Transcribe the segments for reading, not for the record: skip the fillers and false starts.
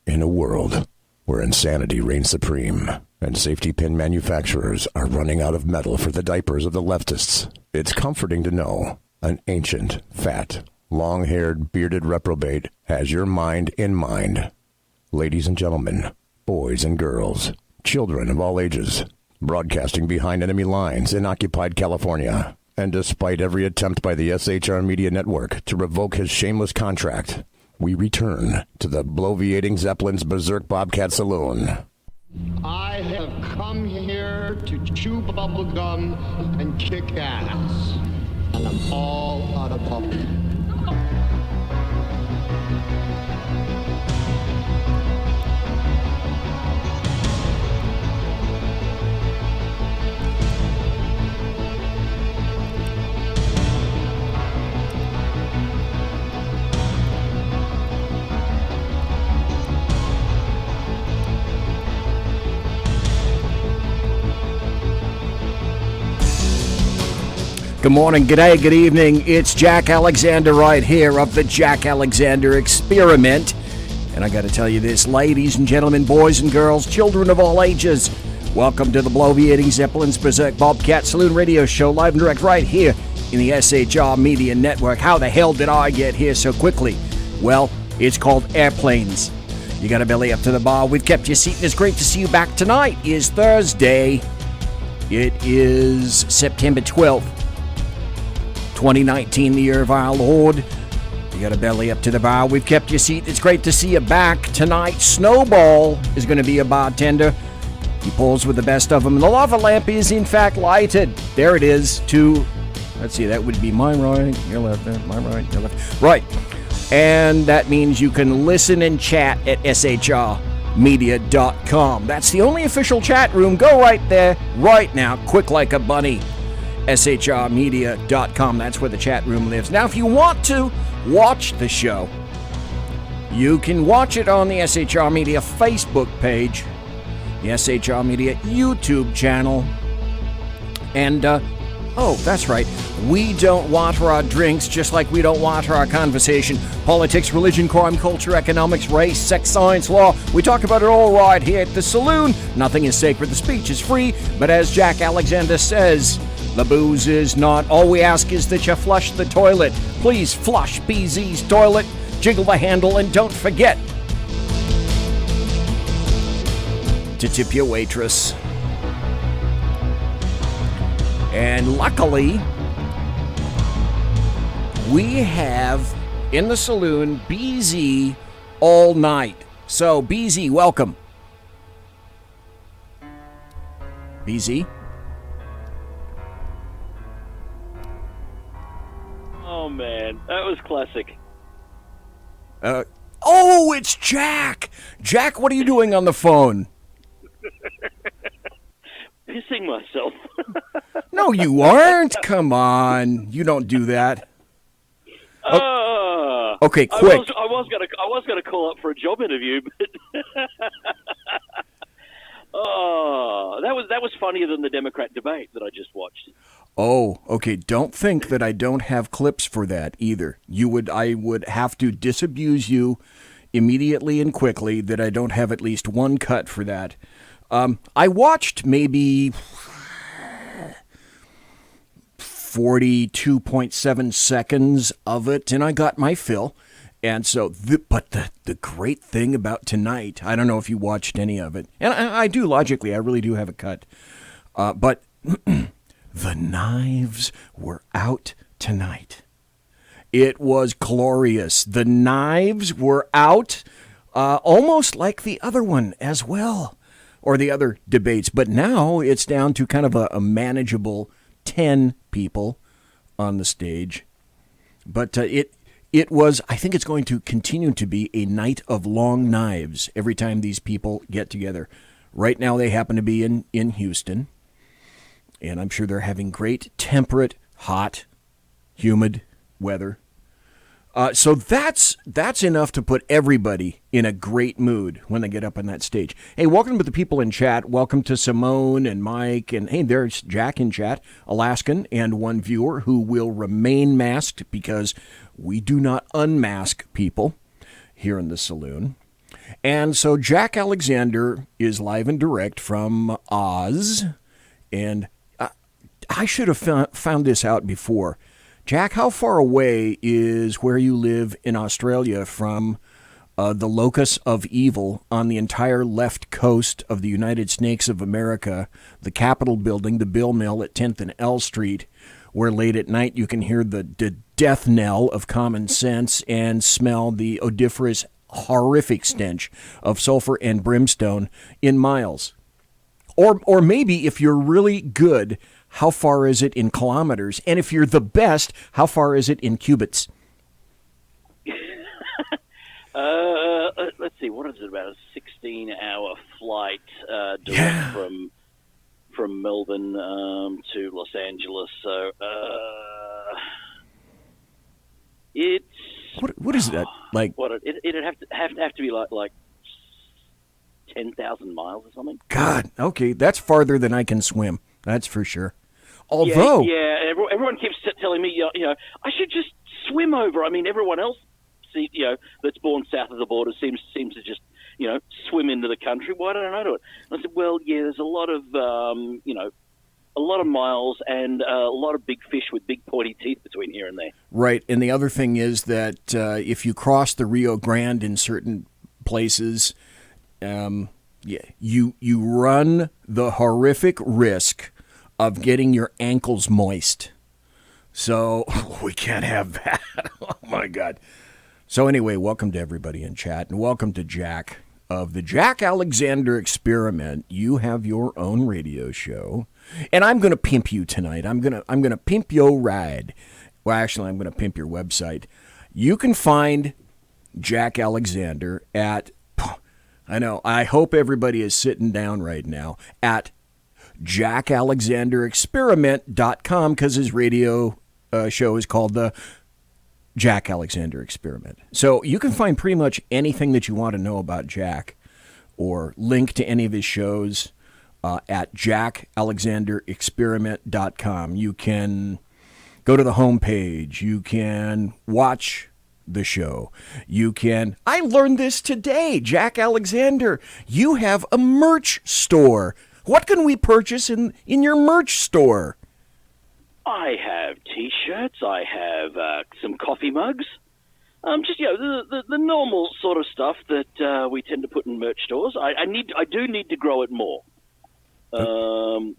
In a world where insanity reigns supreme and safety pin manufacturers are running out of metal for the diapers of the leftists, it's comforting to know an ancient, fat, long-haired, bearded reprobate has your mind in mind. Ladies and gentlemen, boys and girls, children of all ages, broadcasting behind enemy lines in occupied California, and despite every attempt by the SHR Media Network to revoke his shameless contract, we return to the bloviating Zeppelin's Berserk Bobcat Saloon. I have come here to chew bubble gum and kick ass, and I'm all out of bubble. Good morning, good day, good evening. It's Jack Alexander right here of the Jack Alexander Experiment. And I got to tell you this, ladies and gentlemen, boys and girls, children of all ages, welcome to the bloviating Zeppelin's Berserk Bobcat Saloon radio show, live and direct right here in the SHR Media Network. How the hell did I get here so quickly? Well, it's called airplanes. You got a belly up to the bar. We've kept your seat, and it's great to see you back. Tonight is Thursday. It is September 12th. 2019, the year of our Lord. You got a belly up to the bar. We've kept your seat. It's great to see you back. Tonight, Snowball is going to be a bartender. He pulls with the best of them. And the lava lamp is, in fact, lighted. There it is. Let's see, that would be my right, your left, my right, your left. Right. And that means you can listen and chat at shrmedia.com. That's the only official chat room. Go right there, right now, quick like a bunny. SHRmedia.com. That's where the chat room lives. Now, if you want to watch the show, you can watch it on the SHR Media Facebook page, the SHR Media YouTube channel, and, that's right, we don't water our drinks just like we don't water our conversation. Politics, religion, crime, culture, economics, race, sex, science, law. We talk about it all right here at the Saloon. Nothing is sacred. The speech is free. But as Jack Alexander says, the booze is not. All we ask is that you flush the toilet. Please flush BZ's toilet, jiggle the handle, and don't forget to tip your waitress. And luckily, we have in the saloon BZ all night. So, BZ, welcome. BZ? Oh, man. That was classic. It's Jack! Jack, what are you doing on the phone? Pissing myself. No, you aren't. Come on. You don't do that. Okay, quick. I was gonna call up for a job interview, but that was funnier than the Democrat debate that I just watched. Oh, okay. Don't think that I don't have clips for that either. I would have to disabuse you immediately and quickly that I don't have at least one cut for that. I watched maybe 42.7 seconds of it, and I got my fill. And so, but the great thing about tonight, I don't know if you watched any of it, and I do logically, I really do have a cut, but the knives were out tonight. It was glorious. The knives were out, almost like the other one as well, or the other debates. But now it's down to kind of a manageable 10 people on the stage. But it was, I think it's going to continue to be a night of long knives every time these people get together. Right now they happen to be in Houston. And I'm sure they're having great temperate, hot, humid weather. So that's enough to put everybody in a great mood when they get up on that stage. Hey, welcome to the people in chat. Welcome to Simone and Mike. And hey, there's Jack in chat, Alaskan, and one viewer who will remain masked because we do not unmask people here in the saloon. And so Jack Alexander is live and direct from Oz. And I should have found this out before. Jack, how far away is where you live in Australia from the locus of evil on the entire left coast of the United Snakes of America, the Capitol building, the Bill Mill at 10th and L Street, where late at night you can hear the death knell of common sense and smell the odoriferous, horrific stench of sulfur and brimstone in miles? Or maybe if you're really good, how far is it in kilometers? And if you're the best, how far is it in cubits? Let's see, what is it, about a 16-hour flight direct from Melbourne to Los Angeles. So it's what is that like? It'd have to be like 10,000 miles or something. God, okay, that's farther than I can swim. That's for sure. Although, everyone keeps telling me, you know, I should just swim over. I mean, everyone else, that's born south of the border seems to just, swim into the country. Why don't I do it? And I said, well, yeah, there's a lot of, a lot of miles and a lot of big fish with big pointy teeth between here and there. Right, and the other thing is that if you cross the Rio Grande in certain places, you run the horrific risk of getting your ankles moist. So we can't have that. Oh, my God. So anyway, welcome to everybody in chat, and welcome to Jack of the Jack Alexander Experiment. You have your own radio show, and I'm going to pimp you tonight. I'm going to pimp your ride. Well, actually, I'm going to pimp your website. You can find Jack Alexander at, I know, I hope everybody is sitting down right now, at jackalexanderexperiment.com, because his radio show is called the Jack Alexander Experiment. So you can find pretty much anything that you want to know about Jack or link to any of his shows at jackalexanderexperiment.com. You can go to the homepage. You can watch the show. You can... I learned this today, Jack Alexander. You have a merch store. What can we purchase in your merch store? I have T-shirts. I have some coffee mugs. Just the normal sort of stuff that we tend to put in merch stores. I do need to grow it more. But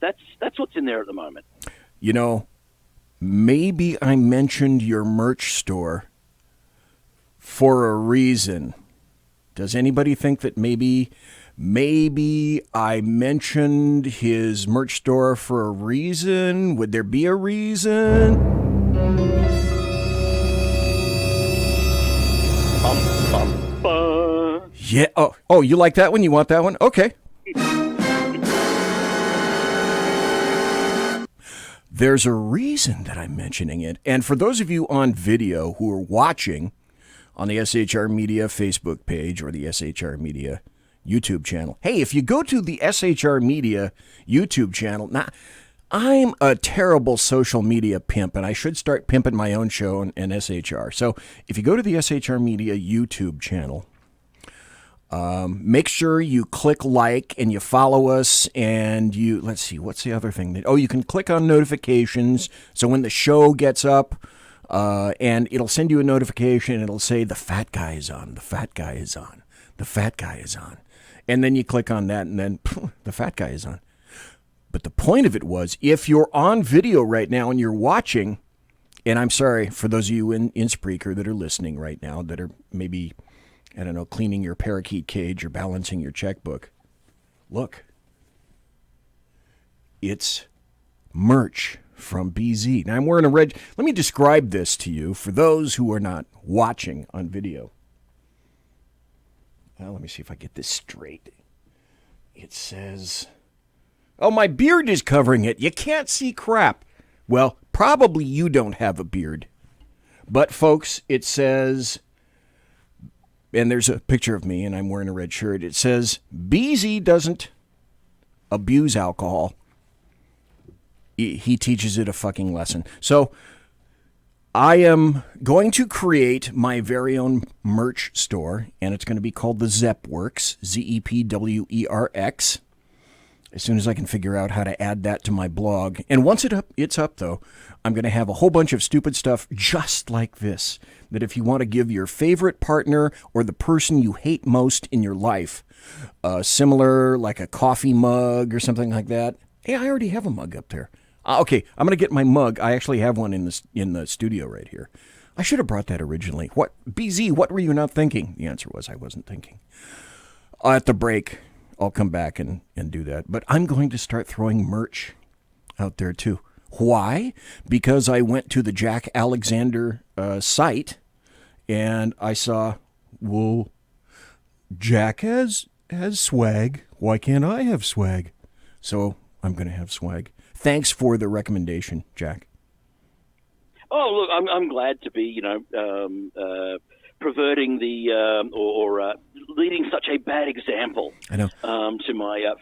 that's what's in there at the moment. You know, maybe I mentioned your merch store for a reason. Does anybody think that maybe I mentioned his merch store for a reason? Would there be a reason? Yeah. Oh, you like that one? You want that one? Okay. There's a reason that I'm mentioning it. And for those of you on video who are watching on the SHR Media Facebook page or the SHR Media YouTube channel. Hey, if you go to the SHR Media YouTube channel, now I'm a terrible social media pimp, and I should start pimping my own show and SHR. So if you go to the SHR Media YouTube channel, make sure you click like and you follow us, and you, let's see, what's the other thing? You can click on notifications. So when the show gets up, and it'll send you a notification, it'll say the fat guy is on, the fat guy is on, the fat guy is on. And then you click on that, and then the fat guy is on. But the point of it was, if you're on video right now and you're watching, and I'm sorry for those of you in Spreaker that are listening right now that are maybe, I don't know, cleaning your parakeet cage or balancing your checkbook. Look, it's merch from BZ. Now I'm wearing a red. Let me describe this to you for those who are not watching on video. Well, let me see if I get this straight. It says, oh, my beard is covering it. You can't see crap. Well, probably you don't have a beard. But, folks, it says, and there's a picture of me, and I'm wearing a red shirt. It says, BZ doesn't abuse alcohol. He teaches it a fucking lesson. So, I am going to create my very own merch store, and it's going to be called the Zepworks, Zepwerx. As soon as I can figure out how to add that to my blog. And once it's up, though, I'm going to have a whole bunch of stupid stuff just like this, that if you want to give your favorite partner or the person you hate most in your life, similar, like a coffee mug or something like that. Hey, I already have a mug up there. Okay, I'm going to get my mug. I actually have one in the studio right here. I should have brought that originally. What, BZ, what were you not thinking? The answer was I wasn't thinking. At the break, I'll come back and do that. But I'm going to start throwing merch out there too. Why? Because I went to the Jack Alexander site and I saw, whoa, Jack has swag. Why can't I have swag? So I'm going to have swag. Thanks for the recommendation, Jack. Oh, look, I'm glad to be, perverting the or leading such a bad example. I know. To my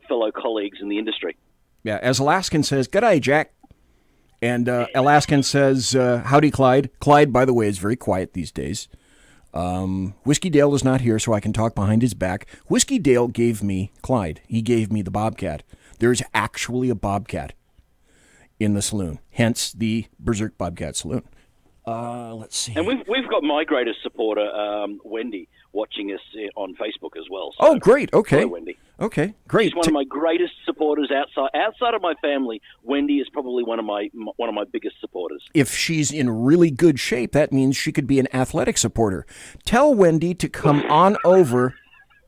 fellow colleagues in the industry. Yeah, as Alaskan says, "G'day, Jack," and Alaskan says, "Howdy, Clyde." Clyde, by the way, is very quiet these days. Whiskey Dale is not here, so I can talk behind his back. Whiskey Dale gave me Clyde. He gave me the Bobcat. There's actually a Bobcat in the saloon, hence the Berserk Bobcat Saloon. Let's see. And we've got my greatest supporter, Wendy, watching us on Facebook as well. So, oh, great. Okay. Hello, Wendy. Okay, great. She's one of my greatest supporters outside of my family. Wendy is probably one of my biggest supporters. If she's in really good shape, that means she could be an athletic supporter. Tell Wendy to come on over.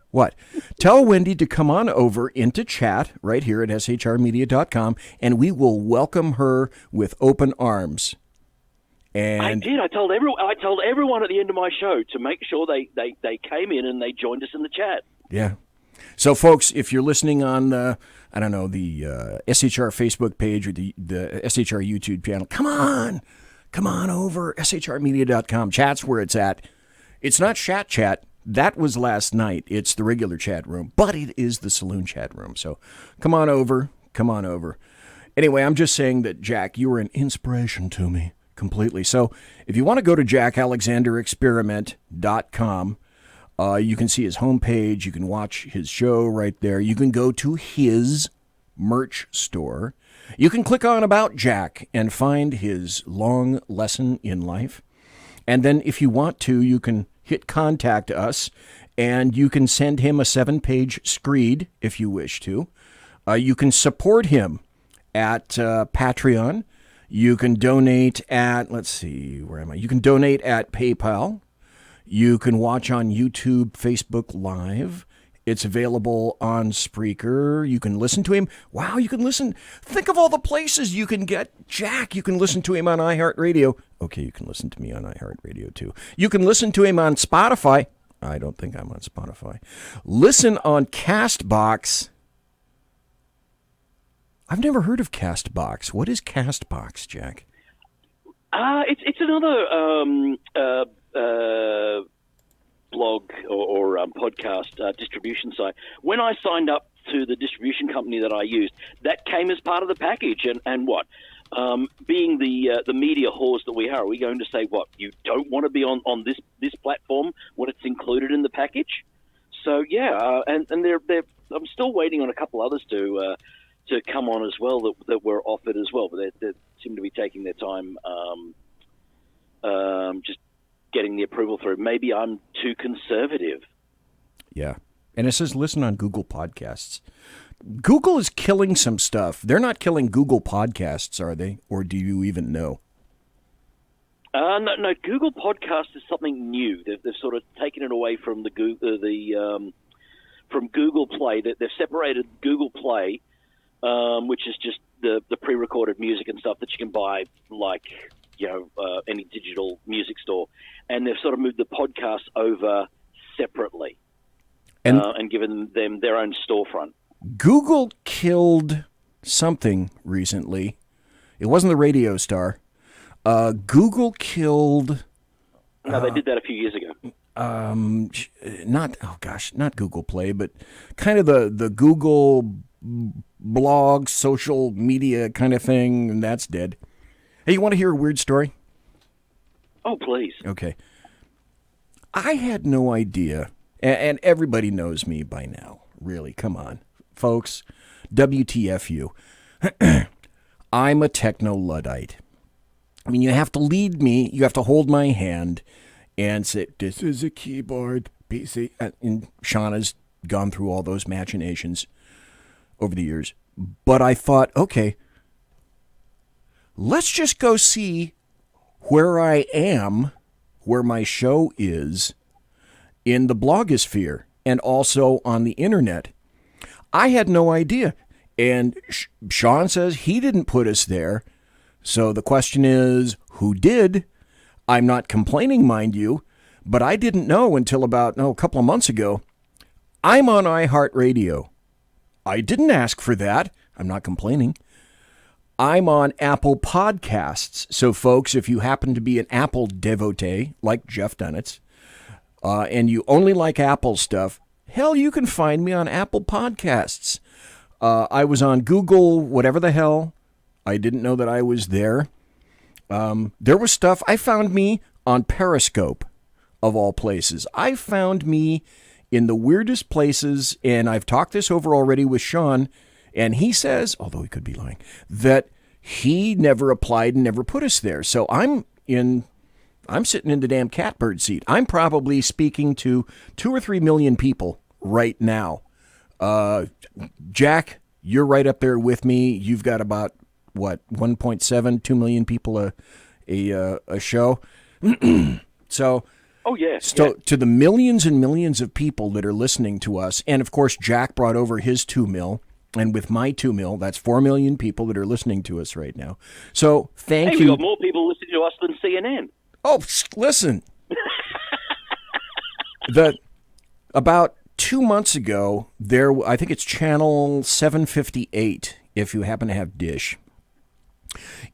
What? Tell Wendy to come on over into chat right here at shrmedia.com, and we will welcome her with open arms. And I did. I told everyone at the end of my show to make sure they came in and they joined us in the chat. Yeah. So, folks, if you're listening on the SHR Facebook page or the SHR YouTube channel, come on over, shrmedia.com. Chat's where it's at. It's not Chat. That was last night. It's the regular chat room, but it is the Saloon chat room. So come on over. Anyway, I'm just saying that, Jack, you were an inspiration to me completely. So if you want to go to jackalexanderexperiment.com, you can see his homepage. You can watch his show right there. You can go to his merch store. You can click on About Jack and find his long lesson in life. And then if you want to, you can hit contact us, and you can send him a 7-page screed if you wish to. You can support him at Patreon. You can donate at, let's see, where am I? You can donate at PayPal. You can watch on YouTube, Facebook Live. It's available on Spreaker. You can listen to him. Wow, you can listen. Think of all the places you can get Jack. You can listen to him on iHeartRadio. Okay, you can listen to me on iHeartRadio, too. You can listen to him on Spotify. I don't think I'm on Spotify. Listen on CastBox. I've never heard of CastBox. What is CastBox, Jack? It's another blog or podcast distribution site. When I signed up to the distribution company that I used, that came as part of the package. And what? Being the media whores that we are we going to say, what, you don't want to be on this platform when it's included in the package? So, yeah, and I'm still waiting on a couple others to come on as well that were offered as well, but they seem to be taking their time just getting the approval through. Maybe I'm too conservative. Yeah. And it says listen on Google Podcasts. Google is killing some stuff. They're not killing Google Podcasts, are they? Or do you even know? No. Google Podcasts is something new. They've sort of taken it away from from Google Play. They've separated Google Play, which is just the pre-recorded music and stuff that you can buy, like any digital music store, and they've sort of moved the podcast over separately and given them their own storefront. Google killed something recently. It wasn't the radio star. Google killed... No, they did that a few years ago. Not Google Play, but kind of the Google blog, social media kind of thing, and that's dead. Hey, you want to hear a weird story? Oh, please. Okay. I had no idea, and everybody knows me by now. Really, come on, folks. WTFU. I'm a techno-Luddite. I mean, you have to lead me, you have to hold my hand and say, this is a keyboard, PC. And Shauna's gone through all those machinations over the years. But I thought, okay, let's just go see where I am, where my show is in the blogosphere and also on the internet. I had no idea. And Sean says he didn't put us there. So the question is, who did? I'm not complaining, mind you, but I didn't know until about a couple of months ago. I'm on iHeartRadio. I didn't ask for that. I'm not complaining. I'm on Apple Podcasts. So, folks, if you happen to be an Apple devotee, like Jeff Dunitz, and you only like Apple stuff, hell, you can find me on Apple Podcasts. I was on Google, whatever the hell. I didn't know that I was there. There was stuff. I found me on Periscope, of all places. I found me in the weirdest places, and I've talked this over already with Sean, and he says, although he could be lying, that he never applied and never put us there. So I'm sitting in the damn catbird seat. I'm probably speaking to 2 or 3 million people right now. Jack, you're right up there with me. You've got about, 1.7, 2 million people a show. So, oh, yeah. So to the millions and millions of people that are listening to us, and of course, Jack brought over his 2 mil, and with my 2 mil, that's 4 million people that are listening to us right now. So thank you. We've got more people listening to us than CNN. Oh, listen. About 2 months ago, I think it's channel 758, if you happen to have Dish,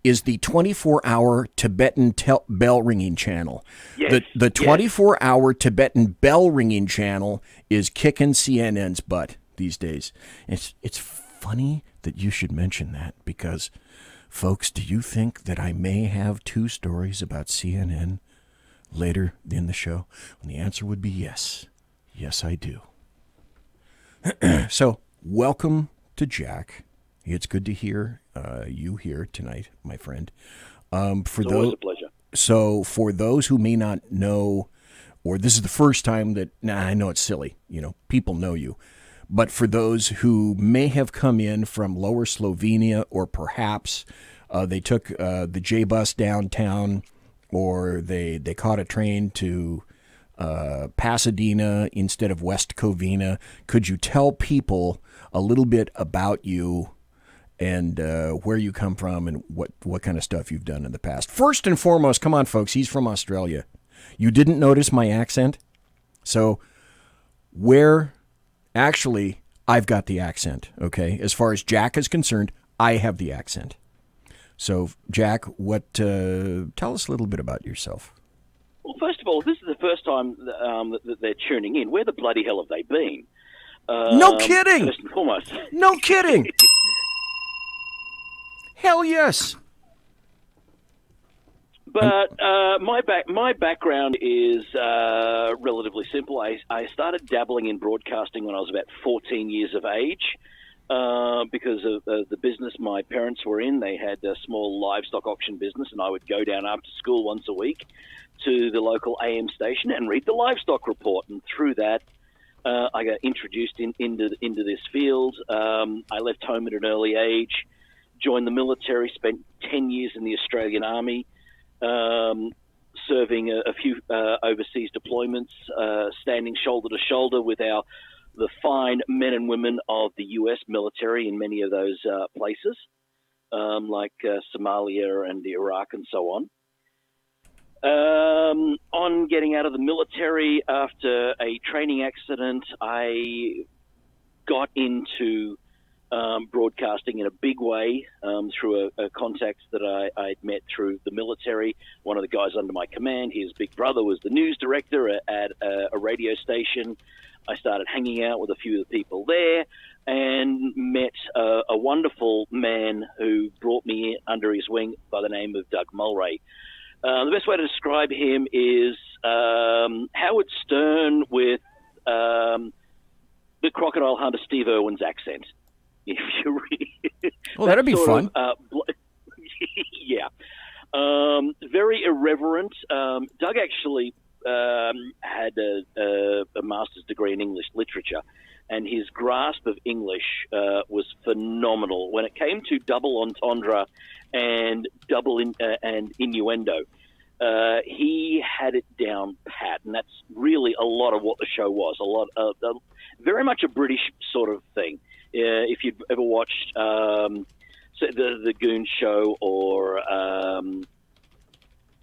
is the 24-hour Tibetan bell ringing channel. Yes. The 24-hour Tibetan bell ringing channel is kicking CNN's butt these days. It's funny that you should mention that because, folks, do you think that I may have 2 stories about CNN later in the show? And the answer would be yes. Yes, I do. So, welcome to Jack. It's good to hear you here tonight, my friend. It's always a pleasure. So, for those who may not know, or this is the first time that, I know it's silly, people know you, but for those who may have come in from Lower Slovenia, or perhaps they took the J bus downtown, or they caught a train to Pasadena instead of West Covina, could you tell people a little bit about you and where you come from and what kind of stuff you've done in the past? First and foremost, come on, folks, he's from Australia. You didn't notice my accent? So actually, I've got the accent, okay? As far as Jack is concerned, I have the accent. So, Jack, tell us a little bit about yourself. Well, first of all, this is the first time that they're tuning in. Where the bloody hell have they been? No kidding! First and foremost. No kidding! Hell yes! But my background is relatively simple. I started dabbling in broadcasting when I was about 14 years of age because of the business my parents were in. They had a small livestock auction business, and I would go down after school once a week to the local AM station and read the livestock report. And through that, I got introduced into this field. I left home at an early age, joined the military, spent 10 years in the Australian Army, serving a few overseas deployments, standing shoulder to shoulder with the fine men and women of the U.S. military in many of those places, like Somalia and Iraq and so on. On getting out of the military after a training accident, I got into broadcasting in a big way through a contact that I'd met through the military. One of the guys under my command, his big brother was the news director at a radio station. I started hanging out with a few of the people there and met a wonderful man who brought me under his wing by the name of Doug Mulray. The best way to describe him is Howard Stern with the crocodile hunter Steve Irwin's accent. If you really, well, that'd be fun. Yeah, very irreverent. Doug actually had a master's degree in English literature, and his grasp of English was phenomenal when it came to double entendre and and innuendo. He had it down pat, and that's really a lot of what the show was. Very much a British sort of thing. If you've ever watched the Goon Show or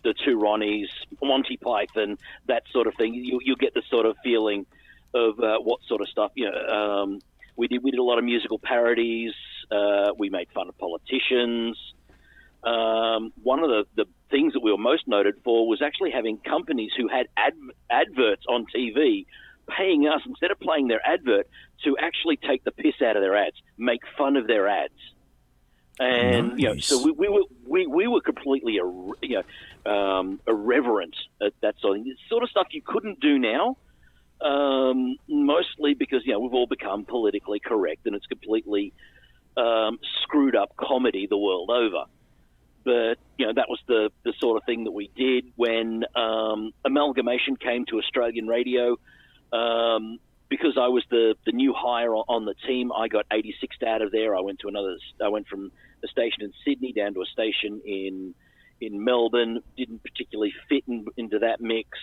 the Two Ronnies, Monty Python, that sort of thing, you get the sort of feeling of what sort of stuff. We did a lot of musical parodies. We made fun of politicians. One of the things that we were most noted for was actually having companies who had adverts on TV paying us, instead of playing their advert, to actually take the piss out of their ads, make fun of their ads. And nice. So we were completely irreverent at that sort of thing. It's sort of stuff you couldn't do now, mostly because we've all become politically correct, and it's completely screwed up comedy the world over. But that was the sort of thing that we did when amalgamation came to Australian radio. Because I was the new hire on the team, I got 86th out of there. I went from a station in Sydney down to a station in Melbourne. Didn't particularly fit into that mix,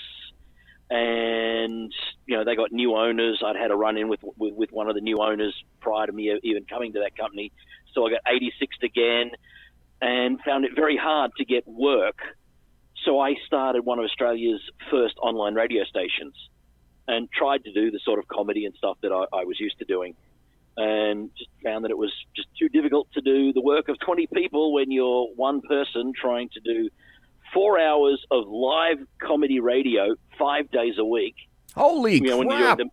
and they got new owners. I'd had a run in with one of the new owners prior to me even coming to that company, so I got 86th again, and found it very hard to get work. So I started one of Australia's first online radio stations, and tried to do the sort of comedy and stuff that I was used to doing, and just found that it was just too difficult to do the work of 20 people when you're one person trying to do 4 hours of live comedy radio 5 days a week. Holy crap! When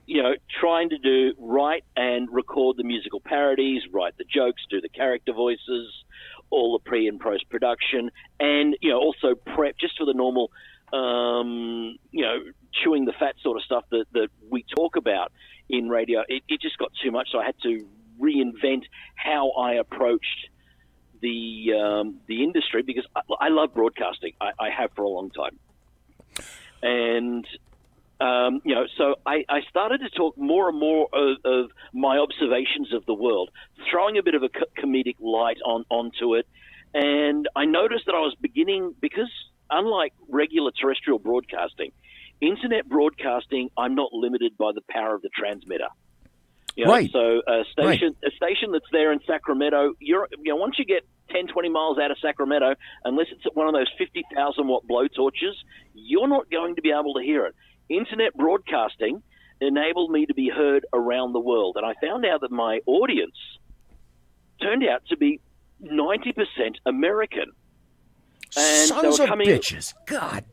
you're trying to write and record the musical parodies, write the jokes, do the character voices, all the pre and post production, and also prep just for the normal chewing the fat sort of stuff that we talk about in radio. It just got too much, so I had to reinvent how I approached the industry, because I love broadcasting. I have for a long time. And, so I started to talk more and more of my observations of the world, throwing a bit of a comedic light onto it. And I noticed that I was beginning, because unlike regular terrestrial broadcasting, internet broadcasting, I'm not limited by the power of the transmitter. Right. So a station that's there in Sacramento, once you get 10, 20 miles out of Sacramento, unless it's at one of those 50,000 watt blowtorches, you're not going to be able to hear it. Internet broadcasting enabled me to be heard around the world, and I found out that my audience turned out to be 90% American. And sons of bitches. God.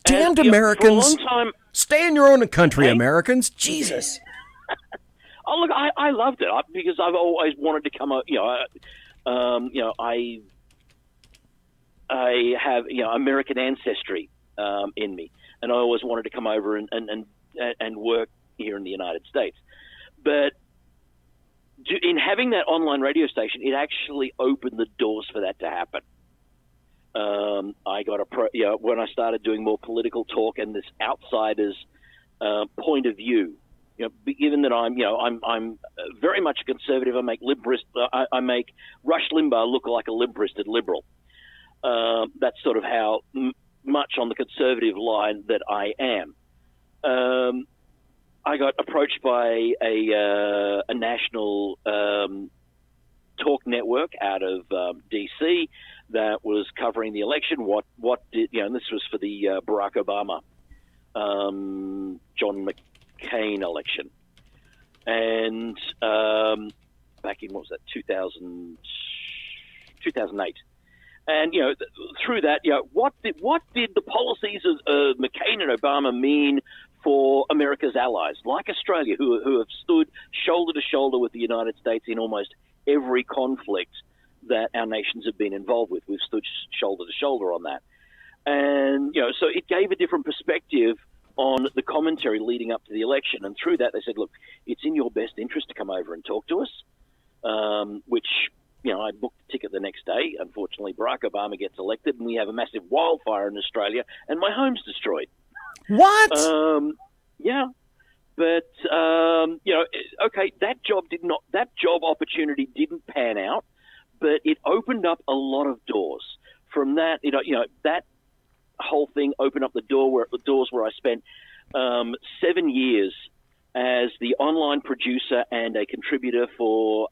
Damned Americans. For a long time, stay in your own country, Americans. Jesus. Oh, look, I loved it because I've always wanted to come out. I have American ancestry in me, and I always wanted to come over and work here in the United States. But in having that online radio station, it actually opened the doors for that to happen. I got when I started doing more political talk and this outsider's point of view. Given that I'm very much a conservative, I make I make Rush Limbaugh look like a limp-wristed liberal. That's sort of how much on the conservative line that I am. I got approached by a national talk network out of DC that was covering the election. And this was for the Barack Obama, John McCain election. And back in, 2008. And, through that, what did the policies of McCain and Obama mean for America's allies, like Australia, who have stood shoulder to shoulder with the United States in almost every conflict that our nations have been involved with. We've stood shoulder to shoulder on that. And, so it gave a different perspective on the commentary leading up to the election. And through that, they said, look, it's in your best interest to come over and talk to us, which, I booked a ticket the next day. Unfortunately, Barack Obama gets elected, and we have a massive wildfire in Australia, and my home's destroyed. What? Yeah. But, okay, that job opportunity didn't pan out, but it opened up a lot of doors. From that, that whole thing opened up the doors where I spent 7 years as the online producer and a contributor for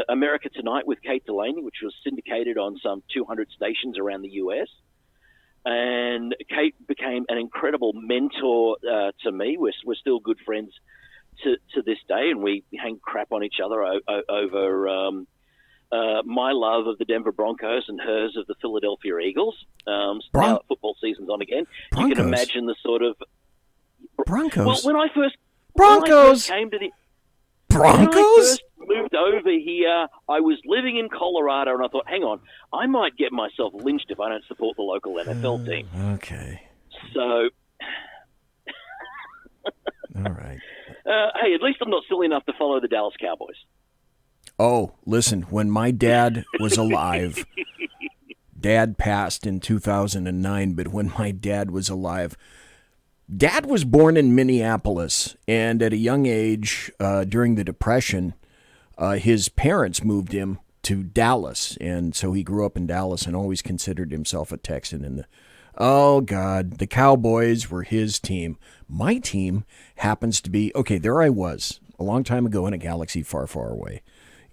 America Tonight with Kate Delaney, which was syndicated on some 200 stations around the U.S., and Kate became an incredible mentor to me. We're still good friends to this day, and we hang crap on each other over my love of the Denver Broncos and hers of the Philadelphia Eagles. Now that football season's on again, Broncos. you can imagine the sort of Broncos. Well, when I first came to the Broncos. When I first moved over here, I was living in Colorado, and I thought, hang on, I might get myself lynched if I don't support the local NFL team. Okay. So, all right. Hey, at least I'm not silly enough to follow the Dallas Cowboys. Oh, listen, when my dad was alive, Dad passed in 2009, but when my dad was alive, Dad was born in Minneapolis, and at a young age, during the Depression, his parents moved him to Dallas, and so he grew up in Dallas and always considered himself a Texan. And the Cowboys were his team. My team happens to be, there I was, a long time ago in a galaxy far, far away.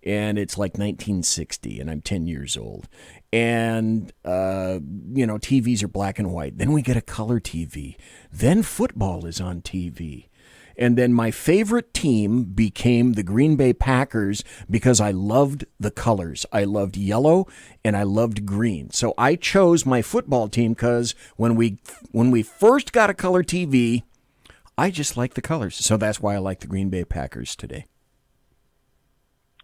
And it's like 1960, and I'm 10 years old. And, TVs are black and white. Then we get a color TV. Then football is on TV. And then my favorite team became the Green Bay Packers because I loved the colors. I loved yellow and I loved green. So I chose my football team because when we first got a color TV, I just liked the colors. So that's why I like the Green Bay Packers today.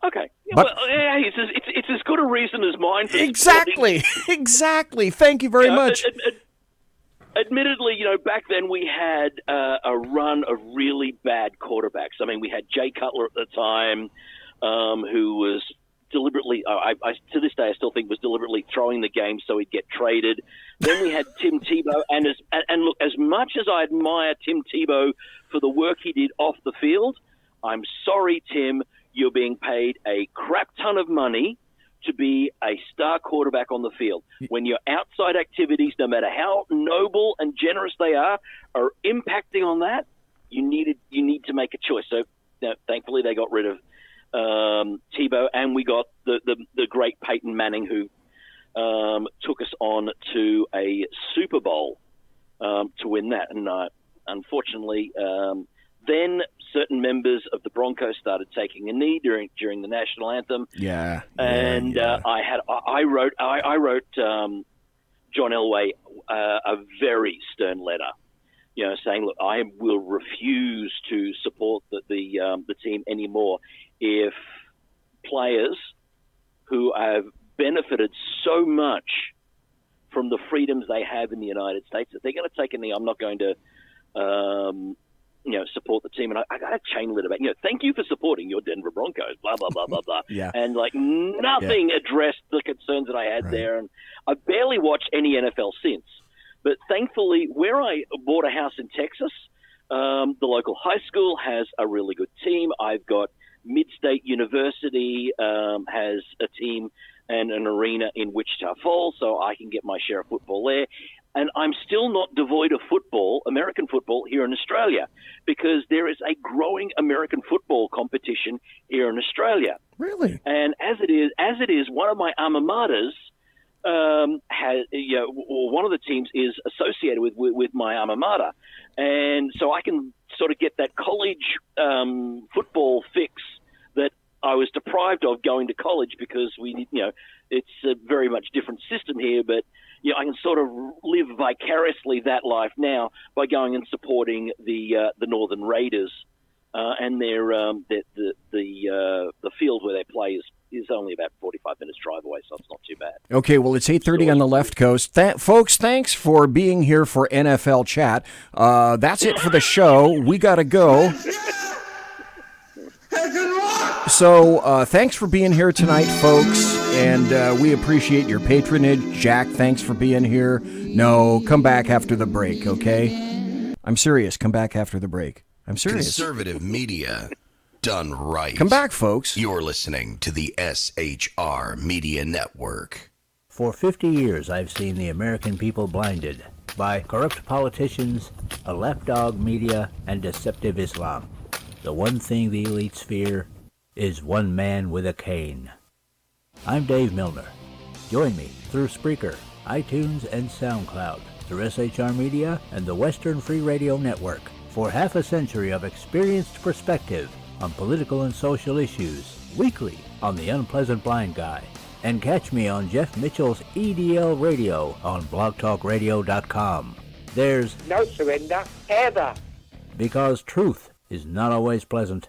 Okay. But, it's as good a reason as mine for exactly. Thank you very much. Admittedly, back then we had a run of really bad quarterbacks. I mean, we had Jay Cutler at the time, who was deliberately, to this day, I still think was deliberately throwing the game so he'd get traded. Then we had Tim Tebow, and look, as much as I admire Tim Tebow for the work he did off the field, I'm sorry, Tim, you're being paid a crap ton of money to be a star quarterback on the field. When your outside activities, no matter how noble and generous they are impacting on that, you need to make a choice. So thankfully they got rid of Tebow, and we got the great Peyton Manning, who took us on to a Super Bowl to win that. And unfortunately, then certain members of the Broncos started taking a knee during the national anthem. Yeah. And I wrote John Elway a very stern letter, saying, look, I will refuse to support the team anymore if players who have benefited so much from the freedoms they have in the United States, if they're going to take a knee, I'm not going to support the team. And I got a chain letter back, thank you for supporting your Denver Broncos, blah, blah, blah, blah, blah. Yeah. And nothing addressed the concerns that I had there. And I barely watched any NFL since. But thankfully, where I bought a house in Texas, the local high school has a really good team. I've got Mid-State University has a team and an arena in Wichita Falls, so I can get my share of football there. And I'm still not devoid of football, American football, here in Australia, because there is a growing American football competition here in Australia. Really? And as it is, one of my alma maters has, one of the teams is associated with my alma mater, and so I can sort of get that college football fix that I was deprived of going to college because it's a very much different system here, but. I can sort of live vicariously that life now by going and supporting the Northern Raiders, and their the field where they play is is only about 45 minutes drive away, so it's not too bad. Okay, well, it's 8:30 on the left coast. Folks, thanks for being here for NFL Chat. That's it for the show. We got to go. So thanks for being here tonight, folks, and we appreciate your patronage. Jack, thanks for being here. No, come back after the break, okay? I'm serious. Come back after the break. I'm serious. Conservative media done right. Come back, folks. You're listening to the SHR Media Network. For 50 years, I've seen the American people blinded by corrupt politicians, a lapdog media, and deceptive Islam. The one thing the elites fear is one man with a cane. I'm Dave Milner. Join me through Spreaker, iTunes, and SoundCloud, through SHR Media and the Western Free Radio Network, for half a century of experienced perspective on political and social issues, weekly on The Unpleasant Blind Guy. And catch me on Jeff Mitchell's EDL Radio on blogtalkradio.com. There's no surrender, ever. Because truth is not always pleasant.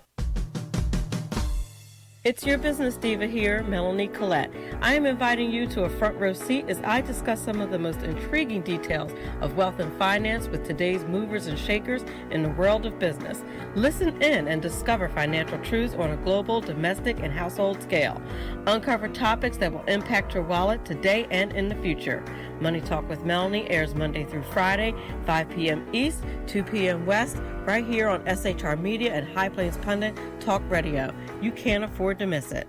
It's your business diva here, Melanie Collette. I am inviting you to a front row seat as I discuss some of the most intriguing details of wealth and finance with today's movers and shakers in the world of business. Listen in and discover financial truths on a global, domestic, and household scale. Uncover topics that will impact your wallet today and in the future. Money Talk with Melanie airs Monday through Friday, 5 p.m. East, 2 p.m. West, right here on SHR Media and High Plains Pundit Talk Radio. You can't afford to miss it.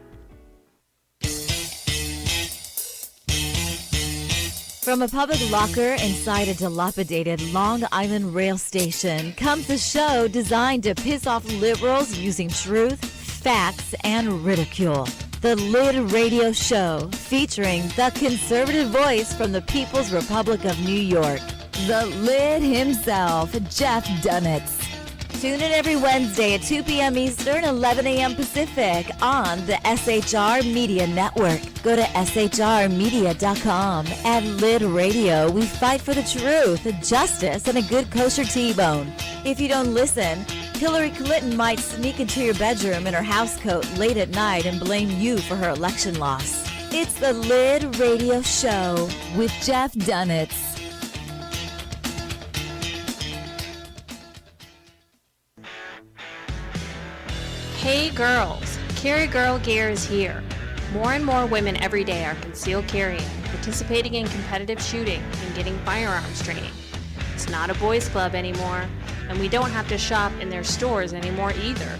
From a public locker inside a dilapidated Long Island rail station comes a show designed to piss off liberals using truth, facts, and ridicule. The Lid Radio Show, featuring the conservative voice from the People's Republic of New York, the Lid himself, Jeff Dunitz. Tune in every Wednesday at 2 p.m. Eastern, 11 a.m. Pacific on the SHR Media Network. Go to shrmedia.com. At Lid Radio, we fight for the truth, justice, and a good kosher T-bone. If you don't listen, Hillary Clinton might sneak into your bedroom in her housecoat late at night and blame you for her election loss. It's the Lid Radio Show with Jeff Dunitz. Hey girls, Carry Girl Gear is here. More and more women every day are concealed carrying, participating in competitive shooting, and getting firearms training. It's not a boys club anymore, and we don't have to shop in their stores anymore either.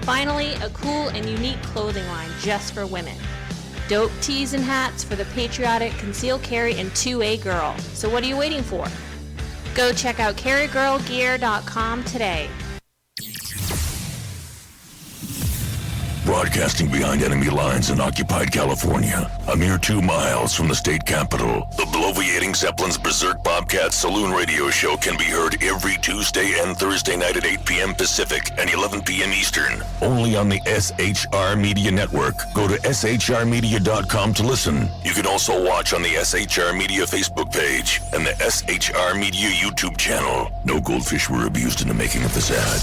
Finally, a cool and unique clothing line just for women. Dope tees and hats for the patriotic concealed carry and 2A girl. So what are you waiting for? Go check out carrygirlgear.com today. Broadcasting behind enemy lines in occupied California, a mere 2 miles from the state capital, the bloviating Zeppelin's Berserk Bobcat Saloon radio show can be heard every Tuesday and Thursday night at 8 p.m. Pacific and 11 p.m. Eastern. Only on the SHR Media Network. Go to shrmedia.com to listen. You can also watch on the SHR Media Facebook page and the SHR Media YouTube channel. No goldfish were abused in the making of this ad.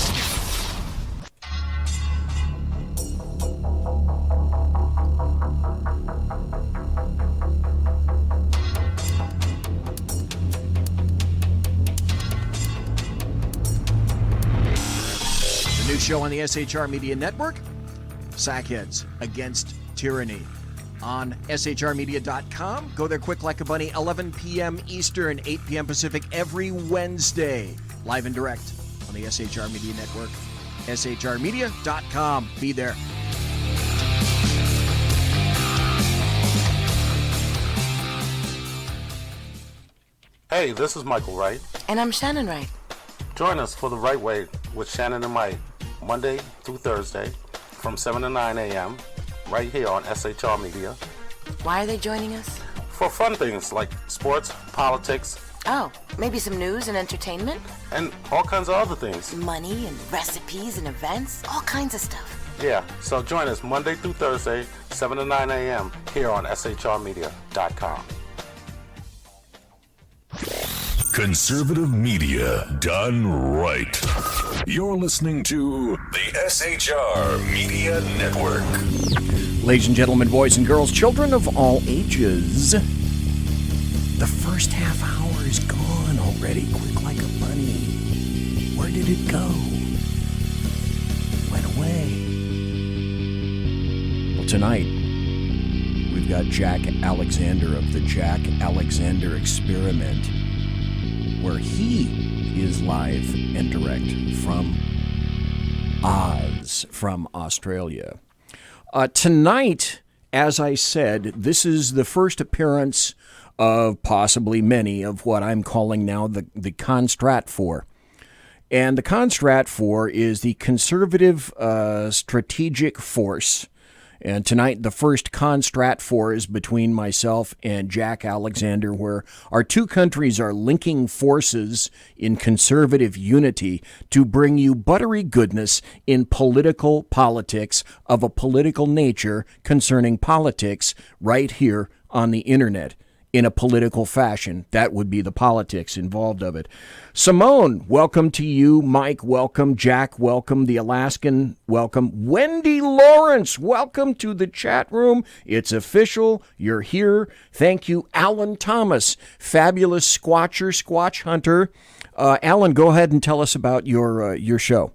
New show on the SHR Media Network, Sackheads Against Tyranny. On shrmedia.com. Go there quick like a bunny, 11 p.m. Eastern, 8 p.m. Pacific, every Wednesday. Live and direct on the SHR Media Network. shrmedia.com. Be there. Hey, this is Michael Wright. And I'm Shannon Wright. Join us for The Right Way with Shannon and Mike, Monday through Thursday from 7 to 9 a.m. right here on SHR Media. Why are they joining us? For fun things like sports, politics. Oh, maybe some news and entertainment? And all kinds of other things. Money and recipes and events, all kinds of stuff. Yeah, so join us Monday through Thursday, 7 to 9 a.m. here on shrmedia.com. Conservative media done right. You're listening to the SHR Media Network. Ladies and gentlemen, boys and girls, children of all ages, the first half hour is gone already, quick like a bunny. Where did it go? Went away. Well, tonight, we've got Jack Alexander of the Jack Alexander Experiment, where he is live and direct from Oz, from Australia. Tonight, as I said, this is the first appearance of possibly many of what I'm calling now the Constrat 4. And the Constrat 4 is the conservative strategic force. And tonight, the first Constrat 4 is between myself and Jack Alexander, where our two countries are linking forces in conservative unity to bring you buttery goodness in political politics of a political nature concerning politics right here on the internet. In a political fashion. That would be the politics involved of it. Simone, welcome to you. Mike, welcome. Jack, welcome. The Alaskan, welcome. Wendy Lawrence, welcome to the chat room. It's official. You're here. Thank you. Alan Thomas, fabulous Squatcher, Squatch Hunter. Alan, go ahead and tell us about your show.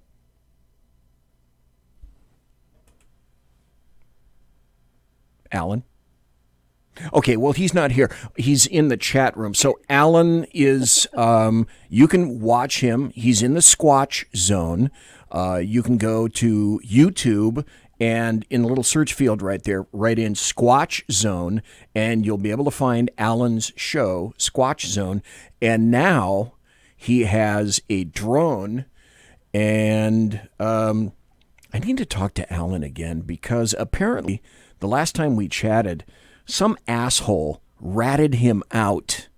Alan? Okay, well, he's not here. He's in the chat room. So Alan is, you can watch him. He's in the Squatch Zone. You can go to YouTube and in the little search field right there, write in Squatch Zone, and you'll be able to find Alan's show, Squatch Zone. And now he has a drone, and I need to talk to Alan again because apparently the last time we chatted, some asshole ratted him out.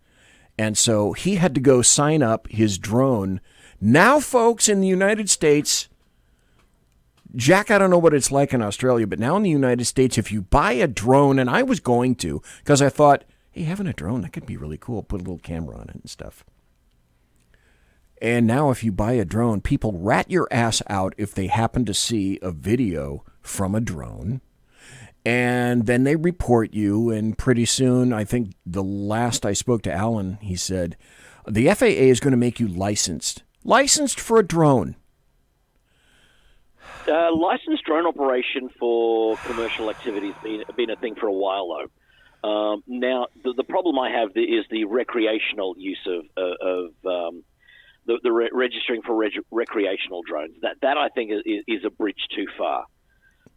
And so he had to go sign up his drone. Now, folks, in the United States, Jack, I don't know what it's like in Australia, but now in the United States, if you buy a drone, and I was going to, because I thought, hey, having a drone, that could be really cool. Put a little camera on it and stuff. And now if you buy a drone, people rat your ass out if they happen to see a video from a drone. And then they report you, and pretty soon, I think the last I spoke to Alan, he said, the FAA is going to make you licensed for a drone. Licensed drone operation for commercial activities been a thing for a while, though. Now, the problem I have is the recreational use of the registering for recreational drones. That I think is a bridge too far.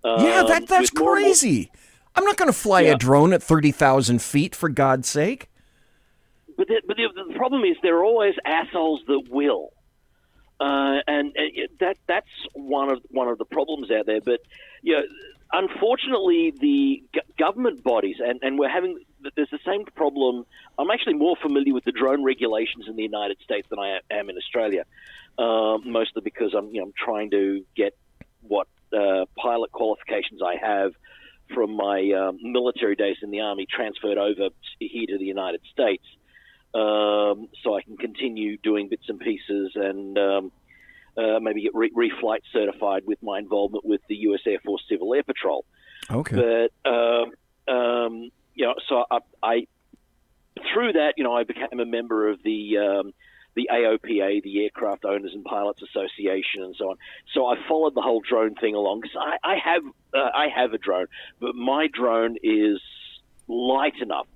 Yeah, that's crazy. I'm not going to fly a drone at 30,000 feet, for God's sake. But the problem is there are always assholes that will, and that's one of the problems out there. But unfortunately, the government bodies and there's the same problem. I'm actually more familiar with the drone regulations in the United States than I am in Australia, mostly because I'm trying to get what pilot qualifications I have from my military days in the Army transferred over here to the United States, so I can continue doing bits and pieces and maybe get reflight certified with my involvement with the U.S. Air Force Civil Air Patrol. Okay. But so I through that, I became a member of the AOPA, the Aircraft Owners and Pilots Association, and so on. So I followed the whole drone thing along because I have a drone, but my drone is light enough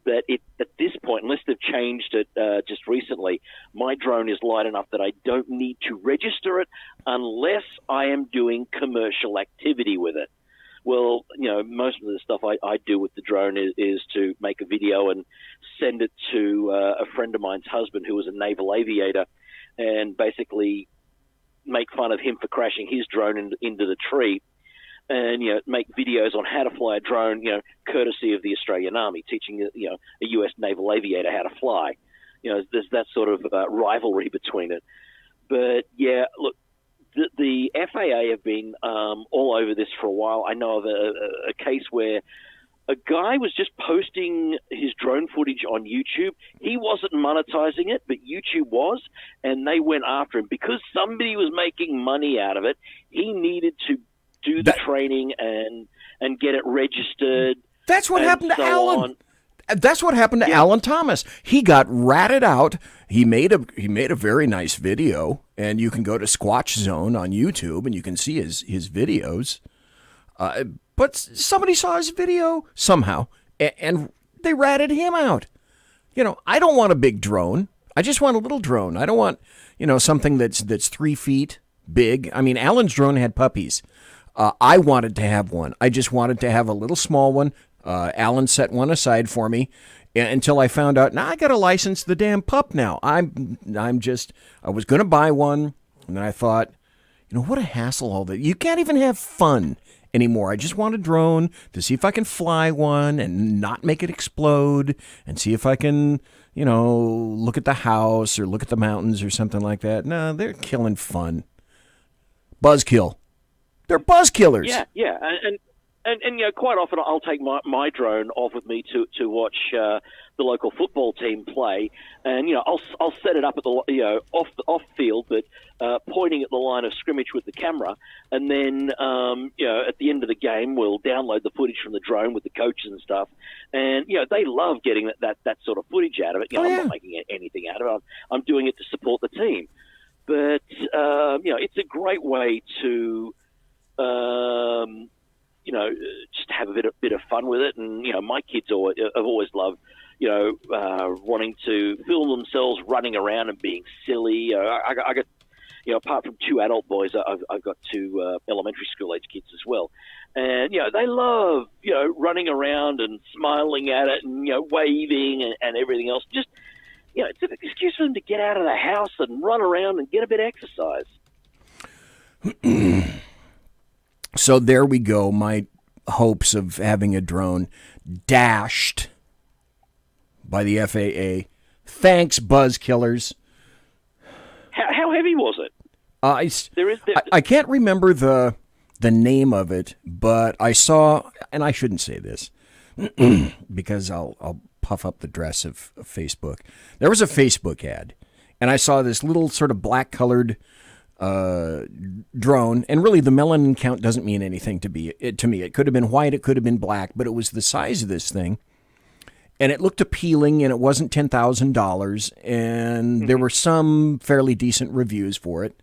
that at this point, unless they've changed it just recently, my drone is light enough that I don't need to register it unless I am doing commercial activity with it. Well, most of the stuff I do with the drone is to make a video and send it to a friend of mine's husband who was a naval aviator and basically make fun of him for crashing his drone into the tree and, make videos on how to fly a drone, courtesy of the Australian Army, teaching, a U.S. naval aviator how to fly. There's that sort of rivalry between it. But, yeah, look, the FAA have been all over this for a while. I know of a case where a guy was just posting his drone footage on YouTube. He wasn't monetizing it, but YouTube was, and they went after him. Because somebody was making money out of it, he needed to do the training and and get it registered. That's what happened to Alan. On. That's what happened to Alan Thomas. He got ratted out. He made a very nice video, and you can go to Squatch Zone on YouTube and you can see his videos. But somebody saw his video somehow, and they ratted him out. I don't want a big drone. I just want a little drone. I don't want, something that's 3 feet big. I mean, Alan's drone had puppies. I wanted to have one. I just wanted to have a little small one. Alan set one aside for me until I found out, I got to license the damn pup now. I was going to buy one, and then I thought, what a hassle all that. You can't even have fun anymore. I just want a drone to see if I can fly one and not make it explode, and see if I can, look at the house or look at the mountains or something like that. No, they're killing fun. Buzzkill. They're buzzkillers. Yeah. And quite often I'll take my drone off with me to watch the local football team play, and I'll set it up at the off field, but pointing at the line of scrimmage with the camera, and then at the end of the game we'll download the footage from the drone with the coaches and stuff, and they love getting that sort of footage out of it. I'm not making anything out of it. I'm doing it to support the team, but it's a great way to. Just have a bit of fun with it. And, my kids have always loved, wanting to film themselves running around and being silly. I got, apart from 2 adult boys, I've got 2 elementary school age kids as well. And, they love, running around and smiling at it and, waving and everything else. Just, it's an excuse for them to get out of the house and run around and get a bit of exercise. So there we go. My hopes of having a drone dashed by the FAA. Thanks, buzzkillers. How heavy was it? I can't remember the name of it, but I saw, and I shouldn't say this because I'll puff up the dress of Facebook. There was a Facebook ad, and I saw this little sort of black-colored drone, and really the melanin count doesn't mean anything to me. It could have been white, it could have been black, but it was the size of this thing, and it looked appealing, and it wasn't $10,000, and there were some fairly decent reviews for it,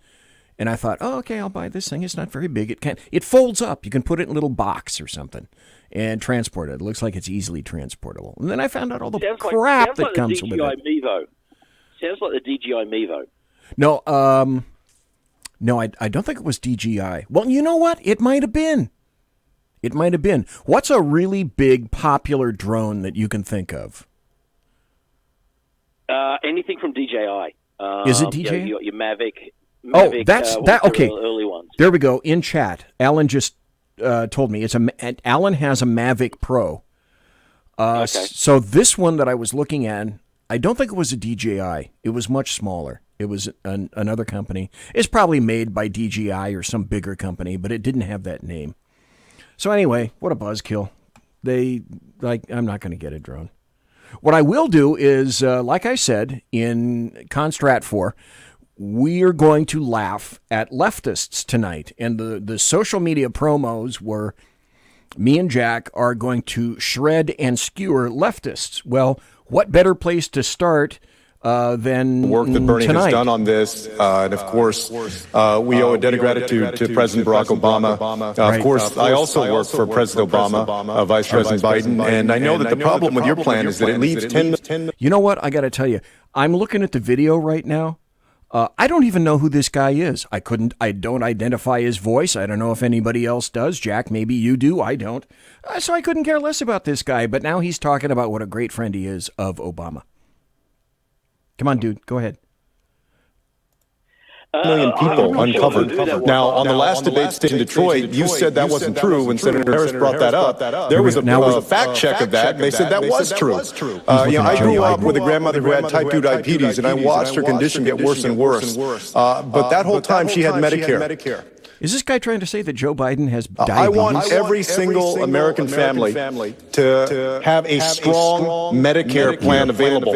and I thought, okay, I'll buy this thing. It's not very big. It folds up. You can put it in a little box or something and transport it. It looks like it's easily transportable. And then I found out all the crap that comes with it. Sounds like the DJI Mevo. No, I don't think it was DJI. Well, you know what? It might have been. What's a really big, popular drone that you can think of? Anything from DJI. Is it DJI? Your Mavic. That's that. Okay. Early ones. There we go. In chat, Alan just told me Alan has a Mavic Pro. Okay. So this one that I was looking at, I don't think it was a DJI. It was much smaller. It was another company. It's probably made by DJI or some bigger company, but it didn't have that name. So anyway, what a buzzkill. I'm not going to get a drone. What I will do is, like I said, in Constrat 4, we are going to laugh at leftists tonight. And the social media promos were me and Jack are going to shred and skewer leftists. Well, what better place to start than work that Bernie tonight. has done on this, and of course, we owe a debt of gratitude to President Barack Obama. Of course, I also work for President Obama, Vice President Biden, and I know that the problem with your plan is that it leaves 10. You know what? I got to tell you, I'm looking at the video right now. I don't even know who this guy is. I don't identify his voice. I don't know if anybody else does. Jack, maybe you do. I don't. So I couldn't care less about this guy. But now he's talking about what a great friend he is of Obama. Come on, dude. Go ahead. Million people uncovered. Now, on the last debate in Detroit, you said that wasn't true. When Senator Harris brought that up, there was a fact check of that. They said that was true. I grew up with a grandmother who had type 2 diabetes, and I watched her condition get worse and worse. But that whole time, she had Medicare. Is this guy trying to say that Joe Biden has diabetes? I want every single American family to have a strong Medicare plan available.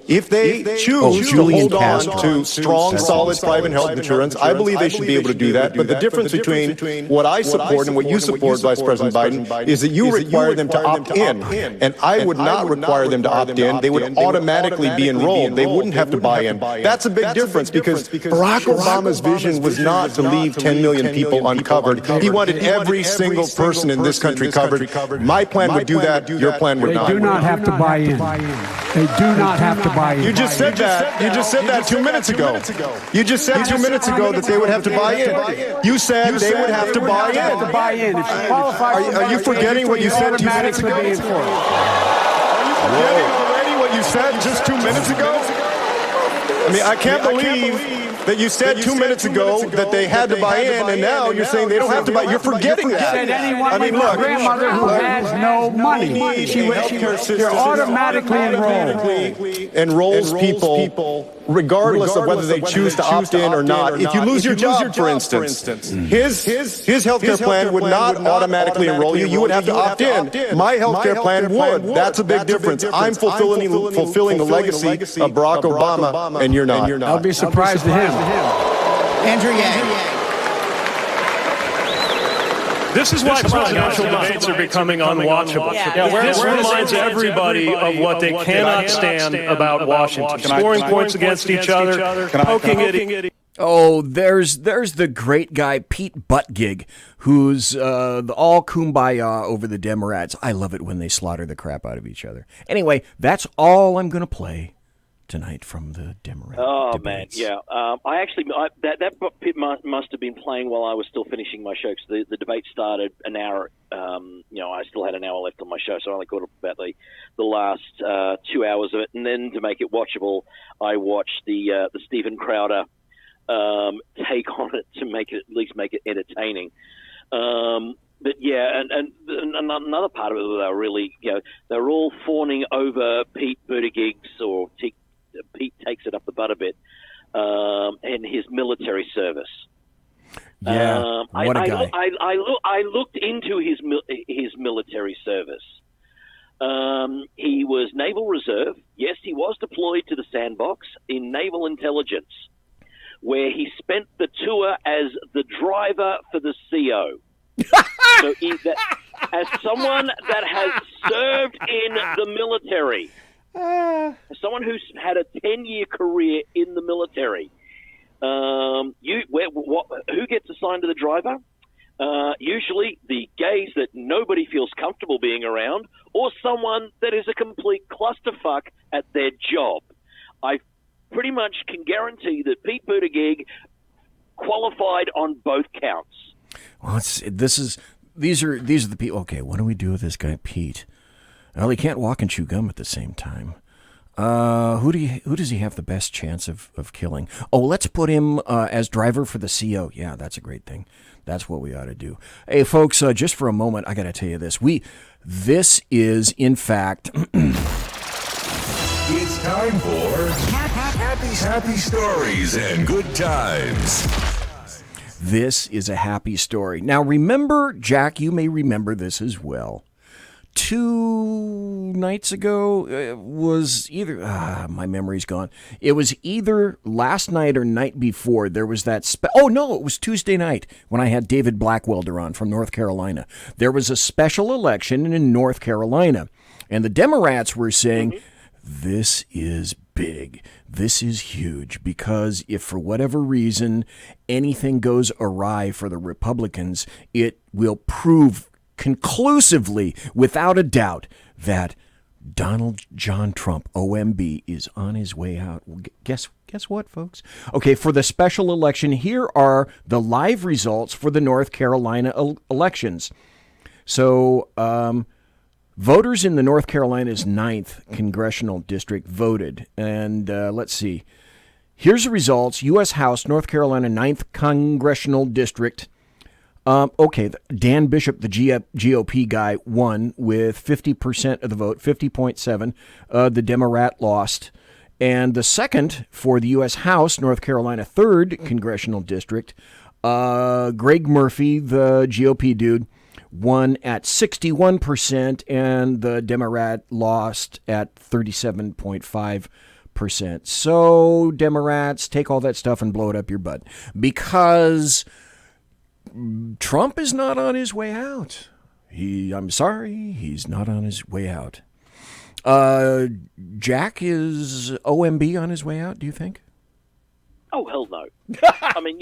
If they choose to hold on to strong, solid private health insurance, I believe they should be able to do that. But the difference between what I support and what you support, Vice President Biden, is that you require them to opt in. And I would not require them to opt in. They would automatically be enrolled. They wouldn't have to buy in. That's a big difference because Barack Obama's vision was not to leave 10 million people uncovered. He wanted every single person in this country covered. My plan would do that. Your plan would not. They do not have to buy in. They do not have to buy in. You just said that. You just said that 2 minutes ago. You just said 2 minutes ago that they would have to buy in. You said they would have to buy in. If you qualify, are you forgetting what you said 2 minutes ago? Are you forgetting already what you said just 2 minutes ago? I mean, I can't believe that you said 2 minutes ago that they had to buy in, and now you're saying they don't have to buy. You're forgetting that. Said anyone like my grandmother who has no money, you're automatically enrolled. Enrolls people regardless of whether they choose to opt in or not. If you lose your job, for instance, his health care plan would not automatically enroll you. You would have to opt in. My health care plan would. That's a big difference. I'm fulfilling the legacy of Barack Obama, and you're not. I'll be surprised to him. Andrew Yang. This is why presidential debates are becoming unwatchable. This reminds everybody of what they cannot stand about Washington. Scoring points against each other, poking it. Oh, there's the great guy, Pete Buttigieg, who's all kumbaya over the Democrats. I love it when they slaughter the crap out of each other. Anyway, that's all I'm going to play tonight from the Democrat debates. Man, yeah. I actually that bit must have been playing while I was still finishing my show. Because the debate started an hour. I still had an hour left on my show, so I only caught up about the last 2 hours of it. And then to make it watchable, I watched the Stephen Crowder take on it to make it at least make it entertaining. But yeah, and another part of it, they were really, they're all fawning over Pete Buttigieg's, or Pete takes it up the butt a bit, and his military service. Yeah, what a guy. I looked into his military service. He was Naval Reserve. Yes, he was deployed to the Sandbox in Naval Intelligence, where he spent the tour as the driver for the CO. So as someone that has served in the military, as someone who's had a 10-year career in the military, who gets assigned to the driver? Usually the gays that nobody feels comfortable being around, or someone that is a complete clusterfuck at their job. I pretty much can guarantee that Pete Buttigieg qualified on both counts. Well, these are the people. Okay, what do we do with this guy Pete? Well, he can't walk and chew gum at the same time. Who does he have the best chance of killing? Oh, let's put him as driver for the CO. Yeah, that's a great thing. That's what we ought to do. Hey, folks, just for a moment, I got to tell you this. This is, in fact... It's time for happy stories and good times. This is a happy story. Now, remember, Jack, you may remember this as well. 2 nights ago, it was either, my memory's gone. It was either last night or night before. There was that, it was Tuesday night when I had David Blackwelder on from North Carolina. There was a special election in North Carolina, and the Democrats were saying, this is big. This is huge, because if for whatever reason anything goes awry for the Republicans, it will prove conclusively, without a doubt, that Donald John Trump, OMB, is on his way out. Guess what, folks? Okay, for the special election, here are the live results for the North Carolina elections. So, voters in the North Carolina's 9th congressional district voted. And let's see. Here's the results. U.S. House, North Carolina, 9th congressional district. Dan Bishop, the GOP guy, won with 50% of the vote, 50.7. The Democrat lost. And the second for the U.S. House, North Carolina, 3rd congressional district, Greg Murphy, the GOP dude, won at 61%, and the Democrat lost at 37.5%. So, Democrats, take all that stuff and blow it up your butt. Because Trump is not on his way out. I'm sorry, he's not on his way out. Jack, is OMB on his way out, do you think? Oh, hell no. I mean,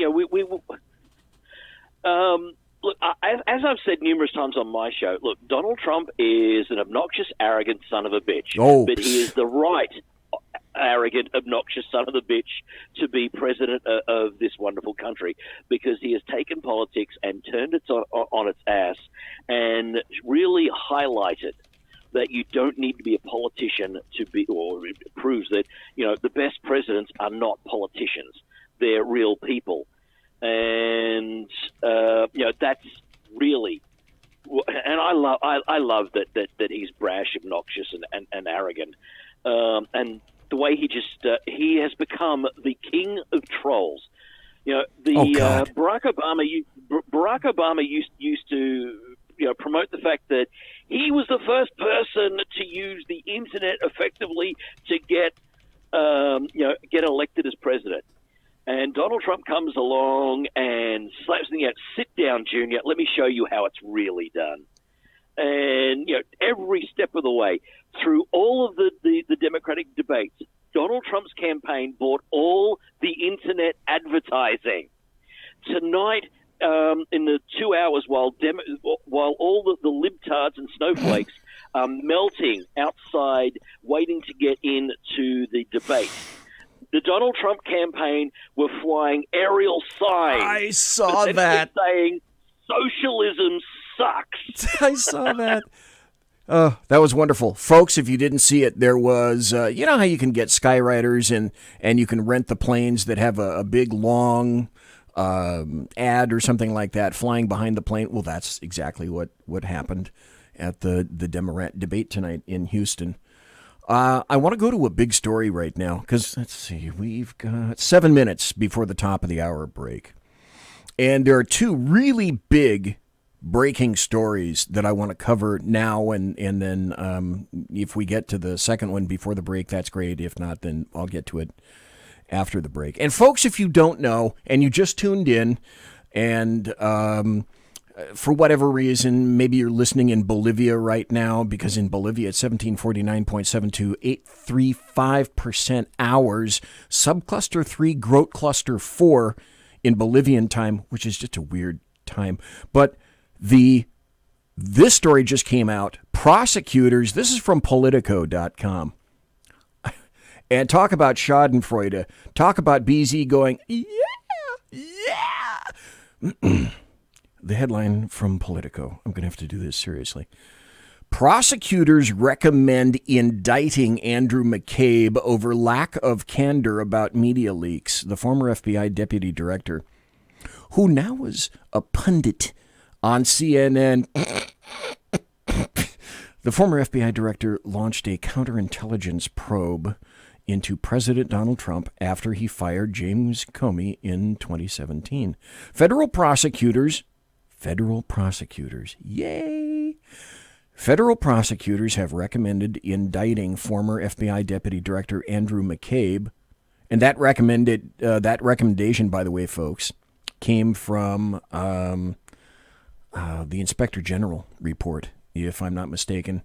look, as I've said numerous times on my show, look, Donald Trump is an obnoxious, arrogant son of a bitch. Oh. But he is the right arrogant, obnoxious son of a bitch to be president of this wonderful country, because he has taken politics and turned it on its ass and really highlighted that you don't need to be a politician to be, or it proves that, the best presidents are not politicians. They're real people. And, that's really, and I love that he's brash, obnoxious, and arrogant. And the way he has become the king of trolls. Barack Obama used to, promote the fact that he was the first person to use the internet effectively to get elected as president. And Donald Trump comes along and slaps me out, sit down, Junior, let me show you how it's really done. And, every step of the way, through all of the Democratic debates, Donald Trump's campaign bought all the internet advertising. Tonight, in the 2 hours while all the libtards and snowflakes are melting outside waiting to get into the debate, the Donald Trump campaign were flying aerial signs. I saw that. Saying socialism sucks. I saw that. That was wonderful. Folks, if you didn't see it, there was, you know how you can get Skyriders and you can rent the planes that have a big, long ad or something like that flying behind the plane? Well, that's exactly what happened at the Democrat debate tonight in Houston. I want to go to a big story right now because, let's see, we've got 7 minutes before the top of the hour break. And there are two really big breaking stories that I want to cover now, and then if we get to the second one before the break, that's great. If not, then I'll get to it after the break. And folks, if you don't know, and you just tuned in, and for whatever reason, maybe you're listening in Bolivia right now, because in Bolivia it's 1749.72, 835% hours, subcluster 3, Groot cluster 4 in Bolivian time, which is just a weird time. But this story just came out. Prosecutors, this is from Politico.com. And talk about Schadenfreude. Talk about BZ going, yeah. The headline from Politico. I'm going to have to do this seriously. Prosecutors recommend indicting Andrew McCabe over lack of candor about media leaks. The former FBI deputy director, who now is a pundit on CNN. The former FBI director launched a counterintelligence probe into President Donald Trump after he fired James Comey in 2017. Federal prosecutors, yay! Federal prosecutors have recommended indicting former FBI Deputy Director Andrew McCabe, and that recommendation, by the way, folks, came from the Inspector General report, if I'm not mistaken.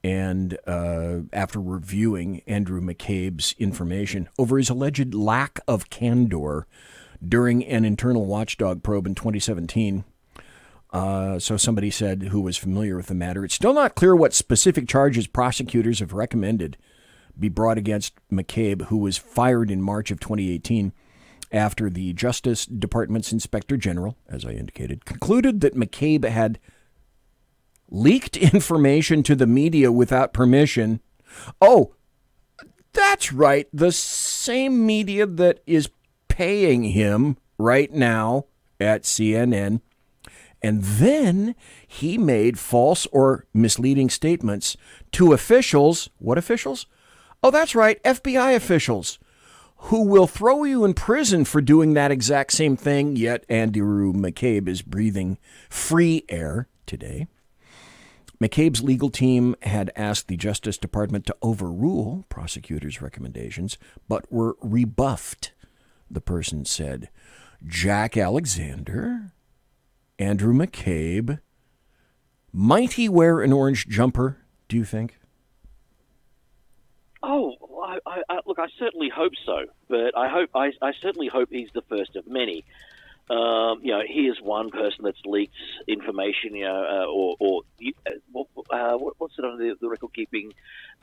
And after reviewing Andrew McCabe's information over his alleged lack of candor during an internal watchdog probe in 2017, so somebody said who was familiar with the matter, it's still not clear what specific charges prosecutors have recommended be brought against McCabe, who was fired in March of 2018 after the Justice Department's Inspector General, as I indicated, concluded that McCabe had leaked information to the media without permission. Oh, that's right. The same media that is paying him right now at CNN. And then he made false or misleading statements to officials. What officials? Oh, that's right. FBI officials who will throw you in prison for doing that exact same thing, yet Andrew McCabe is breathing free air today. McCabe's legal team had asked the Justice Department to overrule prosecutors' recommendations, but were rebuffed, the person said. Jack Alexander, Andrew McCabe, might he wear an orange jumper, do you think? Oh, look, I certainly hope so, but I certainly hope he's the first of many. He is one person that's leaked information, what's it on the Record Keeping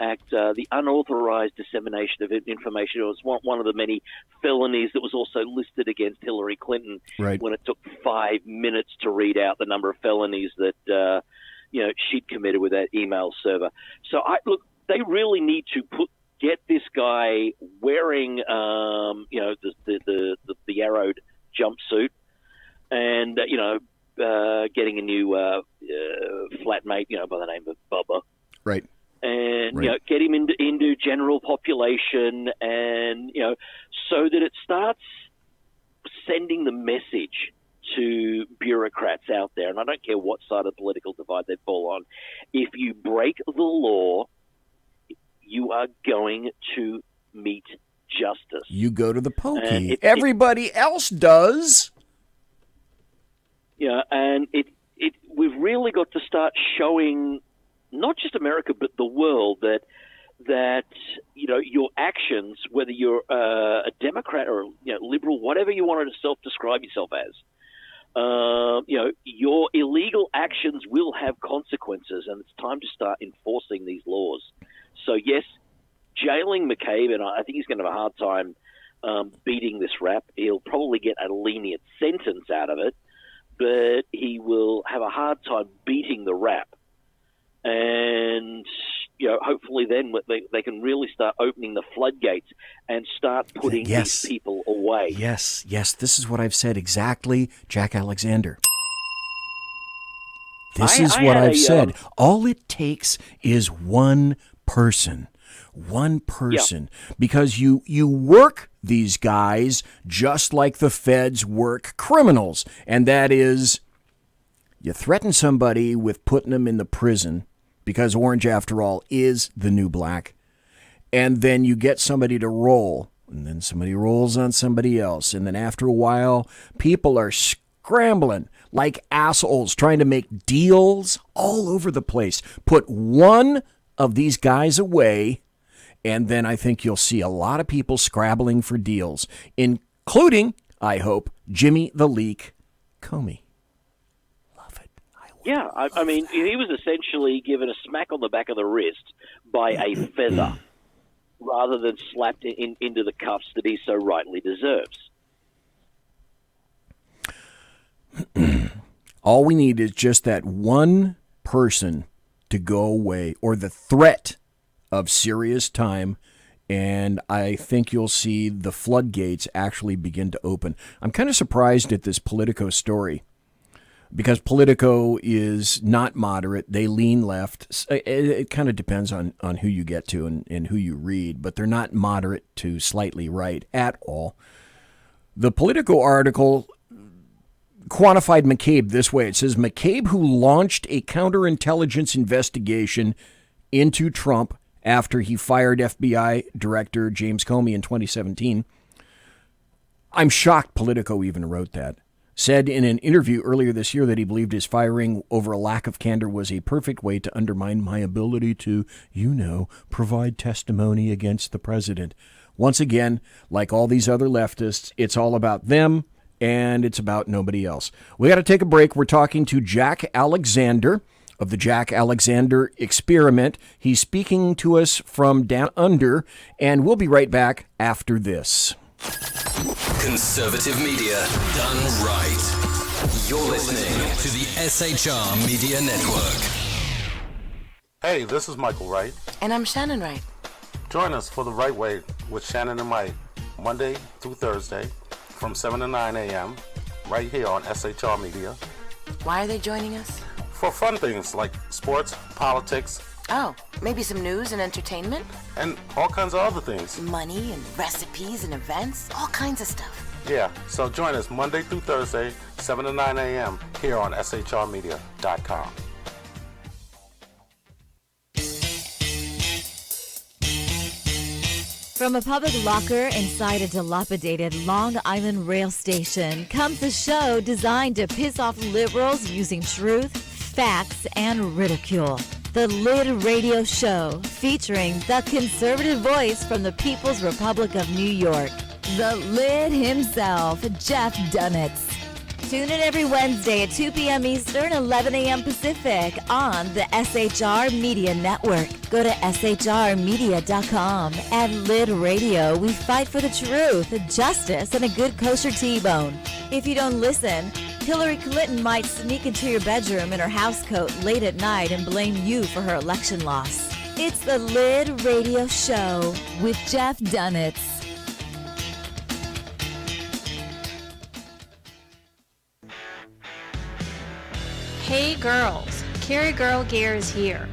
Act? The unauthorized dissemination of information. It was one of the many felonies that was also listed against Hillary Clinton. Right. When it took 5 minutes to read out the number of felonies that she'd committed with that email server. So they really need to get this guy wearing the arrowed jumpsuit and getting a new flatmate by the name of Bubba, right, and get him into general population, and so that it starts sending the message to bureaucrats out there, and I don't care what side of the political divide they fall on, if you break the law, you are going to meet justice. You go to the pokey. Everybody else does. Yeah, and we've really got to start showing not just America but the world that your actions, whether you're a Democrat or liberal, whatever you want to self-describe yourself as, your illegal actions will have consequences, and it's time to start enforcing these laws. So yes, jailing McCabe, and I think he's going to have a hard time beating this rap. He'll probably get a lenient sentence out of it, but he will have a hard time beating the rap. And hopefully then they can really start opening the floodgates and start putting these people away. Yes, this is what I've said exactly, Jack Alexander. This is what I've said. All it takes is one person, because you work these guys just like the feds work criminals, and that is you threaten somebody with putting them in the prison, because orange, after all, is the new black, and then you get somebody to roll, and then somebody rolls on somebody else, and then after a while, people are scrambling like assholes trying to make deals all over the place. Put one of these guys away, and then I think you'll see a lot of people scrabbling for deals, including, I hope, Jimmy the Leak Comey. Love it. Yeah, I mean, he was essentially given a smack on the back of the wrist by a feather rather than slapped into the cuffs that he so rightly deserves. All we need is just that one person to go away, or the threat of serious time, and I think you'll see the floodgates actually begin to open. I'm kind of surprised at this Politico story, because Politico is not moderate. They lean left. It kind of depends on who you get to and who you read, but they're not moderate to slightly right at all. The Politico article quantified McCabe this way. It says, McCabe, who launched a counterintelligence investigation into Trump after he fired FBI Director James Comey in 2017. I'm shocked Politico even wrote that. Said in an interview earlier this year that he believed his firing over a lack of candor was a perfect way to undermine my ability to, provide testimony against the president. Once again, like all these other leftists, it's all about them, and it's about nobody else. We got to take a break. We're talking to Jack Alexander of the Jack Alexander Experiment. He's speaking to us from down under, and we'll be right back after this. Conservative media done right. You're listening to the SHR Media Network. Hey, this is Michael Wright. And I'm Shannon Wright. Join us for The Right Way with Shannon and Mike, Monday through Thursday, from 7 to 9 a.m., right here on SHR Media. Why are they joining us? For fun things like sports, politics, Oh, maybe some news and entertainment? And all kinds of other things. Money and recipes and events, all kinds of stuff. Yeah, so join us Monday through Thursday, 7 to 9 a.m. here on SHRmedia.com. From a public locker inside a dilapidated Long Island rail station comes a show designed to piss off liberals using truth, facts, and ridicule. The Lid Radio Show, featuring the conservative voice from the People's Republic of New York, the Lid himself, Jeff Dunitz. Tune in every Wednesday at 2 p.m. Eastern, 11 a.m. Pacific on the SHR Media Network. Go to shrmedia.com. At Lid Radio, we fight for the truth, justice, and a good kosher T-bone. If you don't listen, Hillary Clinton might sneak into your bedroom in her housecoat late at night and blame you for her election loss. It's the Lid Radio Show with Jeff Dunitz. Hey girls, Carry Girl Gear is here.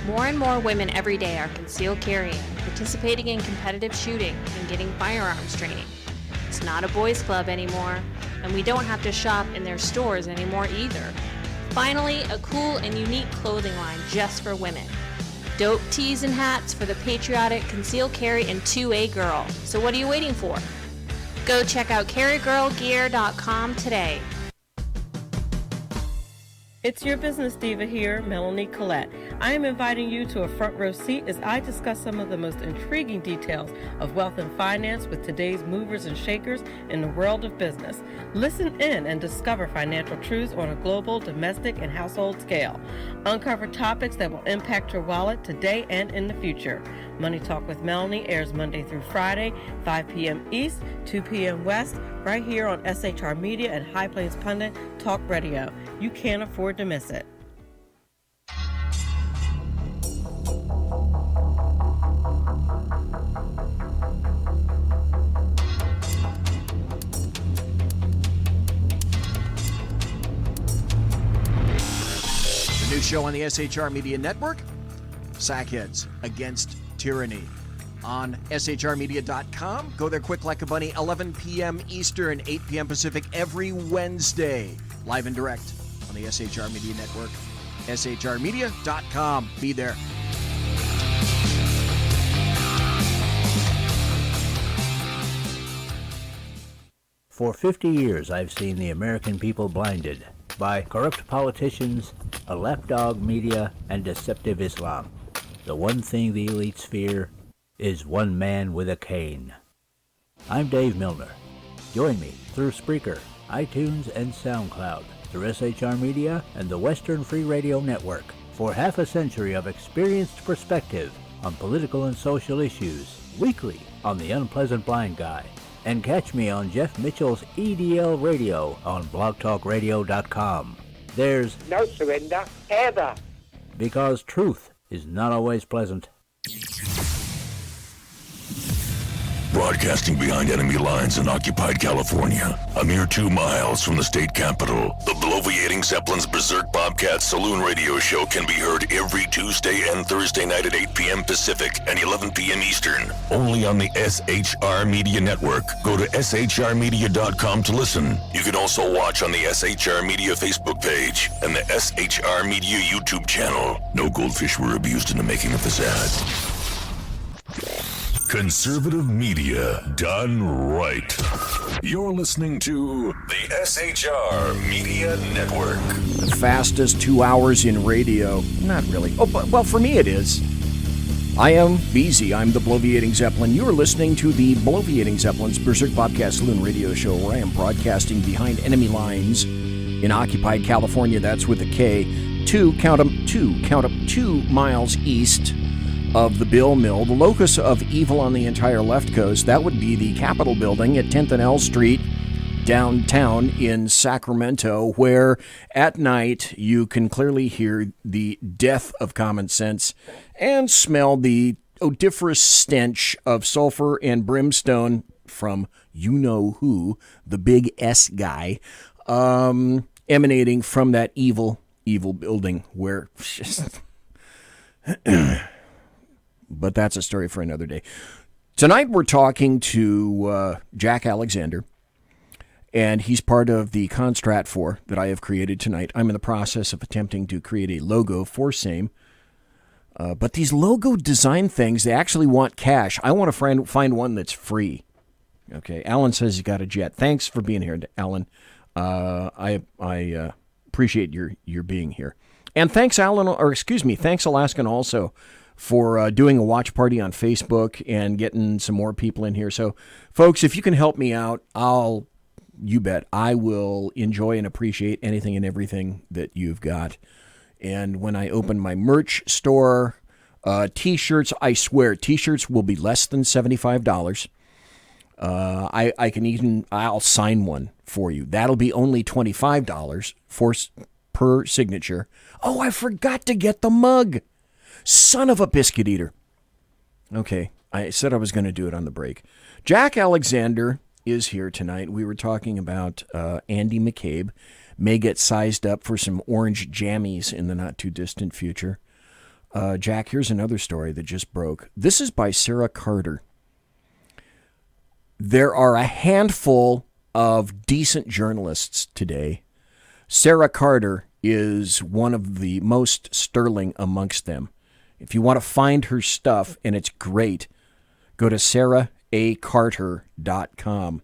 More and more women every day are concealed carrying, participating in competitive shooting, and getting firearms training. It's not a boys' club anymore, and we don't have to shop in their stores anymore either. Finally, a cool and unique clothing line just for women. Dope tees and hats for the patriotic concealed carry and 2A girl. So what are you waiting for? Go check out carrygirlgear.com today. It's your business diva here, Melanie Collette. I am inviting you to a front row seat as I discuss some of the most intriguing details of wealth and finance with today's movers and shakers in the world of business. Listen in and discover financial truths on a global, domestic, and household scale. Uncover topics that will impact your wallet today and in the future. Money Talk with Melanie airs Monday through Friday, 5 p.m. East, 2 p.m. West, right here on SHR Media and High Plains Pundit Talk Radio. You can't afford to miss it. The new show on the SHR Media Network, Sackheads Against Tyranny. On shrmedia.com. Go there quick like a bunny, 11 p.m. Eastern, 8 p.m. Pacific, every Wednesday. Live and direct on the SHR Media Network. shrmedia.com. Be there. For 50 years, I've seen the American people blinded by corrupt politicians, a lapdog media, and deceptive Islam. The one thing the elites fear is one man with a cane. I'm Dave Milner. Join me through Spreaker, iTunes, and SoundCloud, through SHR Media and the Western Free Radio Network, for half a century of experienced perspective on political and social issues, weekly on The Unpleasant Blind Guy. And catch me on Jeff Mitchell's EDL Radio on blogtalkradio.com. There's no surrender, ever. Because truth is not always pleasant. Broadcasting behind enemy lines in occupied California, a mere 2 miles from the state capitol, the bloviating Zeppelin's Berserk Bobcat Saloon radio show can be heard every Tuesday and Thursday night at 8 p.m. Pacific and 11 p.m. Eastern, only on the SHR Media Network. Go to shrmedia.com to listen. You can also watch on the SHR Media Facebook page and the SHR Media YouTube channel. No goldfish were abused in the making of this ad. Conservative media done right. You're listening to the SHR Media Network. The fastest 2 hours in radio. Not really. Oh, but, well, for me it is. I am BZ. I'm the Bloviating Zeppelin. You're listening to the Bloviating Zeppelin's Berserk Bobcat Saloon radio show, where I am broadcasting behind enemy lines in occupied California. That's with a K. 2 miles east of the Bill Mill, the locus of evil on the entire left coast. That would be the Capitol building at 10th and L Street, downtown in Sacramento, where at night you can clearly hear the death of common sense and smell the odoriferous stench of sulfur and brimstone from you-know-who, the big S guy, emanating from that evil building where But that's a story for another day. Tonight we're talking to Jack Alexander, and he's part of the Constrat 4 that I have created tonight. I'm in the process of attempting to create a logo for SAME. But these logo design things, they actually want cash. I want to find one that's free. Okay, Alan says he's got a jet. Thanks for being here, Alan. I appreciate your being here. And thanks, thanks, Alaskan, also, for doing a watch party on Facebook and getting some more people in here. So, folks, if you can help me out, you bet, I will enjoy and appreciate anything and everything that you've got. And when I open my merch store, T-shirts, I swear, T-shirts will be less than $75. I'll sign one for you. That'll be only $25 per signature. Oh, I forgot to get the mug. Son of a biscuit eater. Okay, I said I was going to do it on the break. Jack Alexander is here tonight. We were talking about Andy McCabe may get sized up for some orange jammies in the not-too-distant future. Jack, here's another story that just broke. This is by Sarah Carter. There are a handful of decent journalists today. Sarah Carter is one of the most sterling amongst them. If you want to find her stuff, and it's great, go to sarahacarter.com.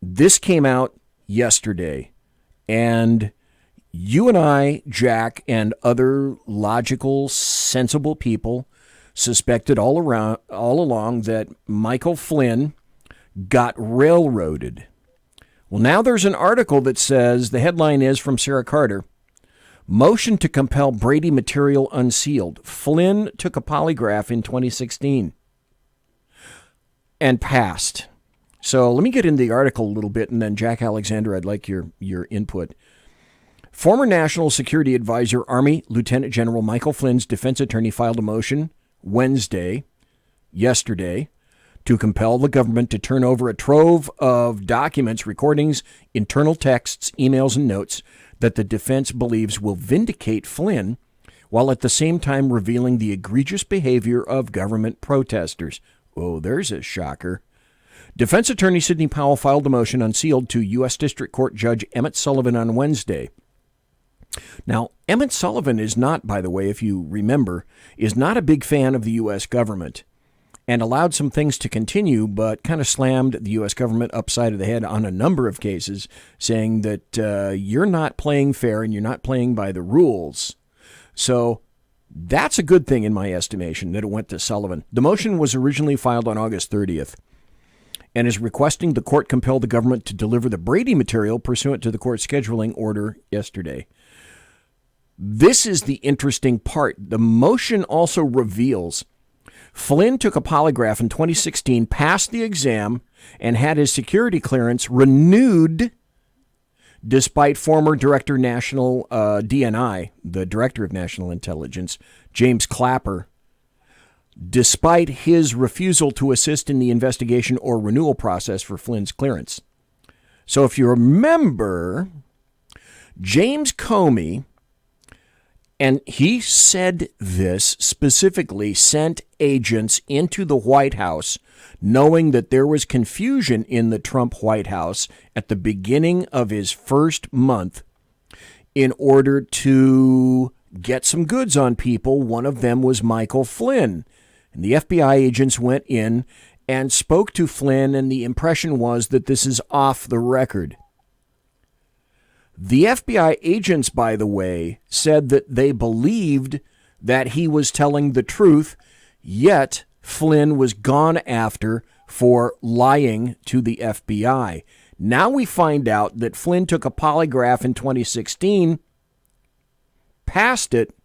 This came out yesterday, and you and I, Jack, and other logical, sensible people suspected all along that Michael Flynn got railroaded. Well, now there's an article that says, the headline is from Sarah Carter, motion to compel Brady material unsealed. Flynn took a polygraph in 2016 and passed. So let me get into the article a little bit, and then Jack Alexander, I'd like your input. Former National Security Advisor, Army Lieutenant General Michael Flynn's defense attorney filed a motion yesterday, to compel the government to turn over a trove of documents, recordings, internal texts, emails, and notes that the defense believes will vindicate Flynn, while at the same time revealing the egregious behavior of government protesters. Oh, there's a shocker. Defense attorney Sidney Powell filed the motion unsealed to U.S. District Court Judge Emmett Sullivan on Wednesday. Now, Emmett Sullivan is not, by the way, if you remember, is not a big fan of the U.S. government, and allowed some things to continue, but kind of slammed the U.S. government upside of the head on a number of cases, saying that you're not playing fair and you're not playing by the rules. So that's a good thing in my estimation that it went to Sullivan. The motion was originally filed on August 30th and is requesting the court compel the government to deliver the Brady material pursuant to the court's scheduling order yesterday. This is the interesting part. The motion also reveals Flynn took a polygraph in 2016, passed the exam, and had his security clearance renewed despite former Director National DNI, the Director of National Intelligence, James Clapper, despite his refusal to assist in the investigation or renewal process for Flynn's clearance. So if you remember, James Comey, and he said this specifically, sent agents into the White House knowing that there was confusion in the Trump White House at the beginning of his first month in order to get some goods on people. One of them was Michael Flynn. And the FBI agents went in and spoke to Flynn, and the impression was that this is off the record. The FBI agents, by the way, said that they believed that he was telling the truth, yet Flynn was gone after for lying to the FBI. Now we find out that Flynn took a polygraph in 2016, passed it,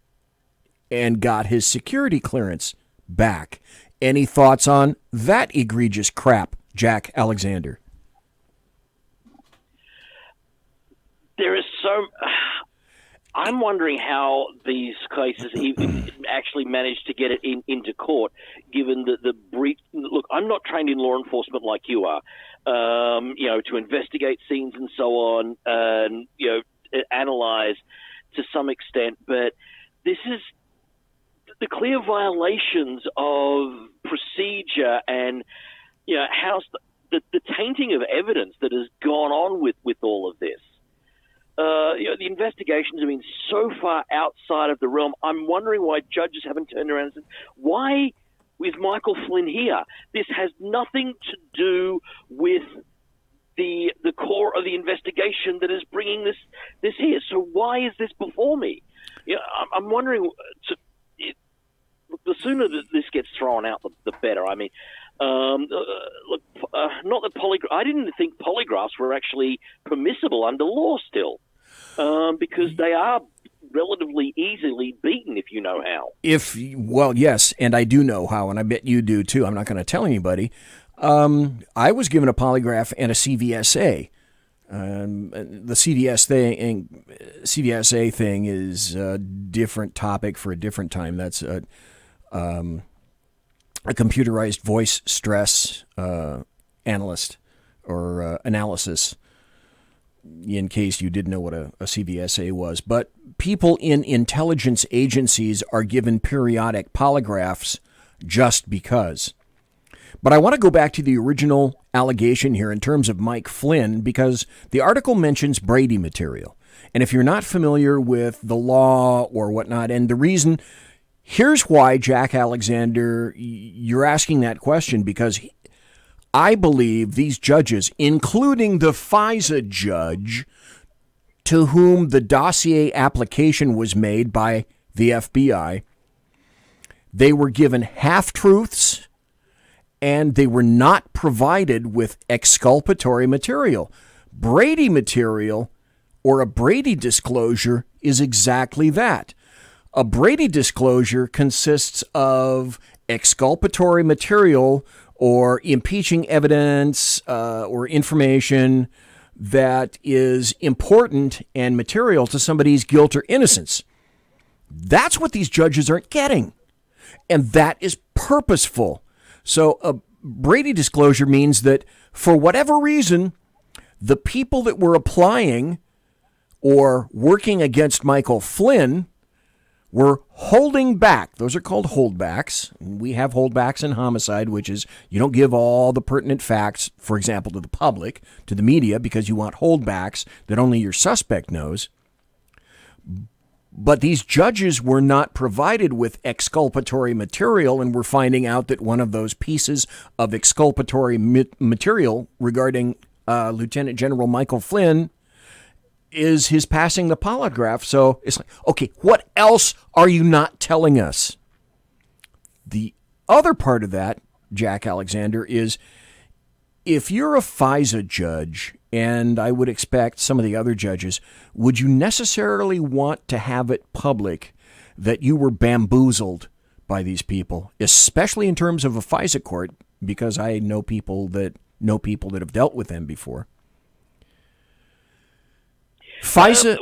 and got his security clearance back. Any thoughts on that egregious crap, Jack Alexander? There is so... I'm wondering how these cases actually managed to get it into court, given the brief... Look, I'm not trained in law enforcement like you are, to investigate scenes and so on, and, analyze to some extent, but this is... the clear violations of procedure and, how the tainting of evidence that has gone on with all of this. The investigations have been so far outside of the realm. I'm wondering why judges haven't turned around and said, why is Michael Flynn here? This has nothing to do with the core of the investigation that is bringing this here. So why is this before me? I'm wondering. The sooner that this gets thrown out, the better. I mean, look, not that I didn't think polygraphs were actually permissible under law still, because they are relatively easily beaten if you know how. Well, yes, and I do know how, and I bet you do too. I'm not going to tell anybody. I was given a polygraph and a CVSA. The CVSA thing is a different topic for a different time. That's a computerized voice stress analyst or analysis, in case you didn't know what a CVSA was. But people in intelligence agencies are given periodic polygraphs just because. But I want to go back to the original allegation here in terms of Mike Flynn, because the article mentions Brady material. And if you're not familiar with the law or whatnot, and the reason, here's why, Jack Alexander, you're asking that question, because I believe these judges, including the FISA judge to whom the dossier application was made by the FBI, they were given half-truths and they were not provided with exculpatory material. Brady material, or a Brady disclosure, is exactly that. A Brady disclosure consists of exculpatory material or impeaching evidence or information that is important and material to somebody's guilt or innocence. That's what these judges aren't getting. And that is purposeful. So a Brady disclosure means that for whatever reason, the people that were applying or working against Michael Flynn were holding back. Those are called holdbacks. We have holdbacks in homicide, which is you don't give all the pertinent facts, for example, to the public, to the media, because you want holdbacks that only your suspect knows. But these judges were not provided with exculpatory material, and we're finding out that one of those pieces of exculpatory material regarding Lieutenant General Michael Flynn is his passing the polygraph. So it's like, okay, what else are you not telling us? The other part of that, Jack Alexander, is if you're a FISA judge, and I would expect some of the other judges, would you necessarily want to have it public that you were bamboozled by these people, especially in terms of a FISA court, because I know people that have dealt with them before. FISA.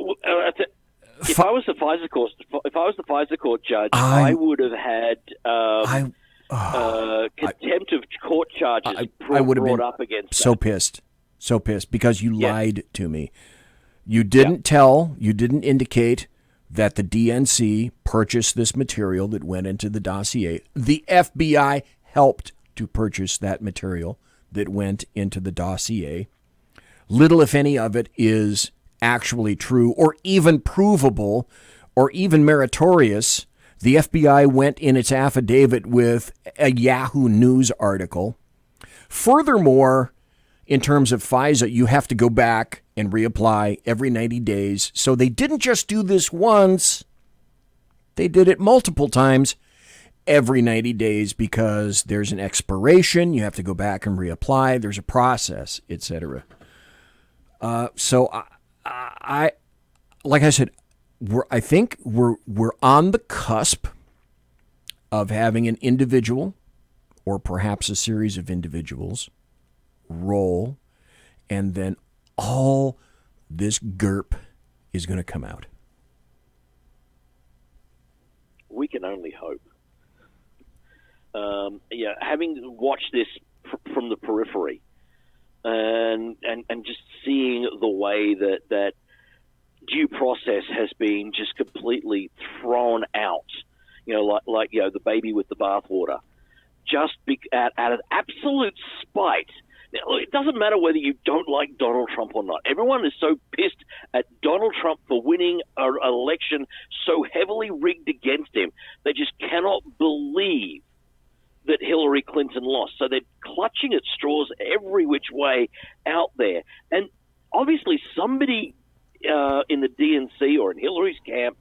If I was the FISA court judge, I would have had contempt of court charges brought up against. So pissed because you lied to me. You didn't indicate that the DNC purchased this material that went into the dossier. The FBI helped to purchase that material that went into the dossier. Little, if any, of it is actually true or even provable or even meritorious. The FBI went in its affidavit with a Yahoo News article. Furthermore, in terms of FISA, you have to go back and reapply every 90 days. So they didn't just do this once. They did it multiple times every 90 days because there's an expiration. You have to go back and reapply. There's a process, etc. So I like I said, I think we're on the cusp of having an individual or perhaps a series of individuals roll, and then all this GERP is going to come out. We can only hope. Having watched this from the periphery, and just seeing the way that due process has been just completely thrown out, like the baby with the bathwater, just out of absolute spite. Now, look, it doesn't matter whether you don't like Donald Trump or not. Everyone is so pissed at Donald Trump for winning an election so heavily rigged against him. They just cannot believe that Hillary Clinton lost. So they're clutching at straws every which way out there. And obviously somebody in the DNC or in Hillary's camp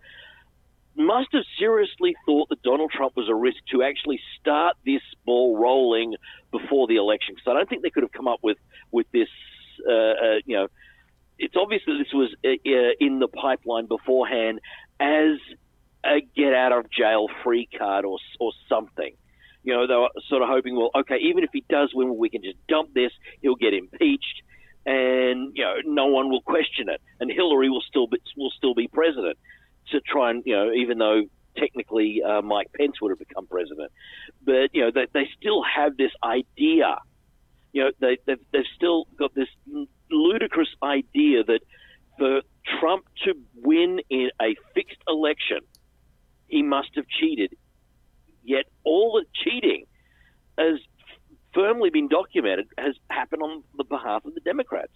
must have seriously thought that Donald Trump was a risk to actually start this ball rolling before the election. So I don't think they could have come up with this, it's obvious that this was in the pipeline beforehand as a get-out-of-jail-free card or something. They were sort of hoping, well, okay, even if he does win, we can just dump this, he'll get impeached, and, no one will question it, and Hillary will still be president. To try and, even though technically Mike Pence would have become president, but they still have this idea. They've still got this ludicrous idea that for Trump to win in a fixed election, he must have cheated. Yet all the cheating has firmly been documented has happened on the behalf of the Democrats.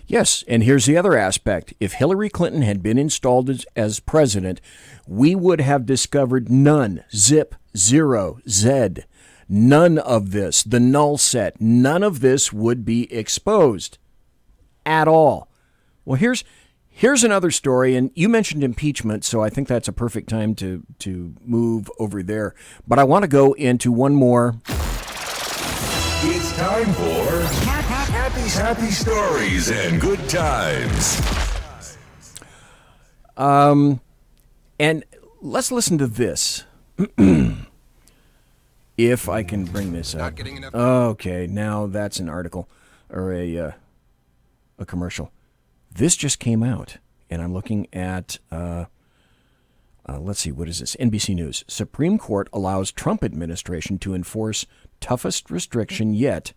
Yes, and here's the other aspect. If Hillary Clinton had been installed as president, we would have discovered none, zip, zero, Z, none of this, the null set, none of this would be exposed at all. Well, here's another story, and you mentioned impeachment, so I think that's a perfect time to move over there. But I want to go into one more. It's time for happy stories and good times. And let's listen to this. If I can bring this up. Okay, now that's an article or a commercial. This just came out, and I'm looking at, let's see, what is this? NBC News. Supreme Court allows Trump administration to enforce toughest restriction yet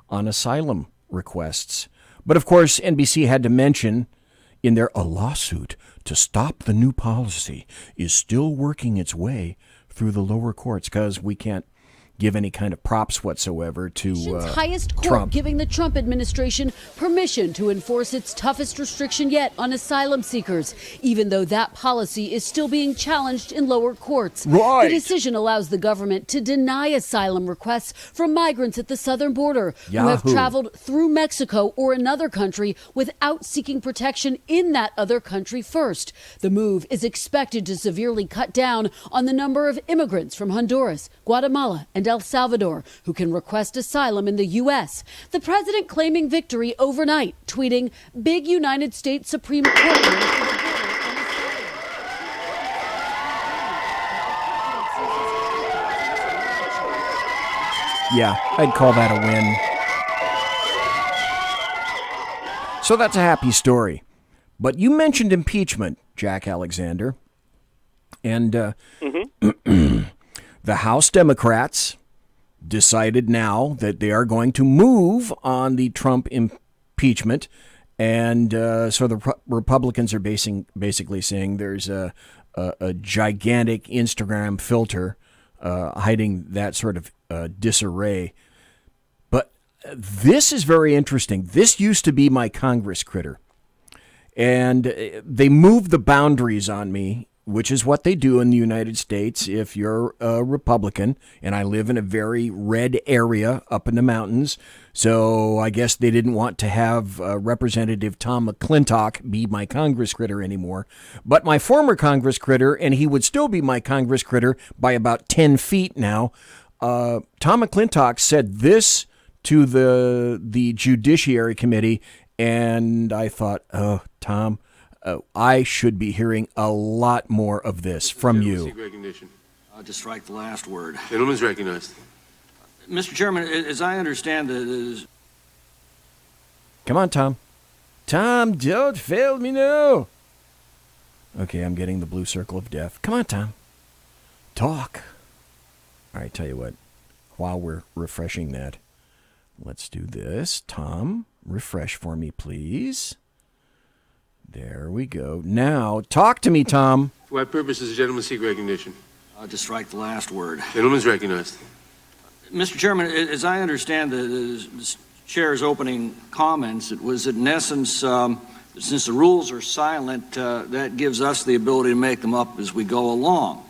on asylum requests. But of course, NBC had to mention in there a lawsuit to stop the new policy is still working its way through the lower courts because we can't give any kind of props whatsoever to highest court Trump. Giving the Trump administration permission to enforce its toughest restriction yet on asylum seekers, even though that policy is still being challenged in lower courts. Right. The decision allows the government to deny asylum requests from migrants at the southern border who have traveled through Mexico or another country without seeking protection in that other country first. The move is expected to severely cut down on the number of immigrants from Honduras, Guatemala, and El Salvador who can request asylum in the U.S. The president claiming victory overnight, tweeting, "Big United States Supreme Court win for the border and asylum." Yeah, I'd call that a win. So that's a happy story. But you mentioned impeachment, Jack Alexander. And the House Democrats decided now that they are going to move on the Trump impeachment. And so the Republicans are basically saying there's a gigantic Instagram filter hiding that sort of disarray. But this is very interesting. This used to be my Congress critter. And they moved the boundaries on me, which is what they do in the United States if you're a Republican. And I live in a very red area up in the mountains. So I guess they didn't want to have Representative Tom McClintock be my Congress critter anymore. But my former Congress critter, and he would still be my Congress critter by about 10 feet now, Tom McClintock said this to the Judiciary Committee. And I thought, oh, Tom, I should be hearing a lot more of this from you. Recognition. I'll just strike the last word. Gentleman's recognized. Mr. Chairman, as I understand it, Come on, Tom. Tom, don't fail me now. Okay, I'm getting the blue circle of death. Come on, Tom. Talk. All right, tell you what. While we're refreshing that, let's do this. Tom, refresh for me, please. There we go. Now, talk to me, Tom. For what purpose does the gentleman seek recognition? To strike the last word. Gentleman's recognized. Mr. Chairman, as I understand the chair's opening comments, it was in essence, since the rules are silent, that gives us the ability to make them up as we go along.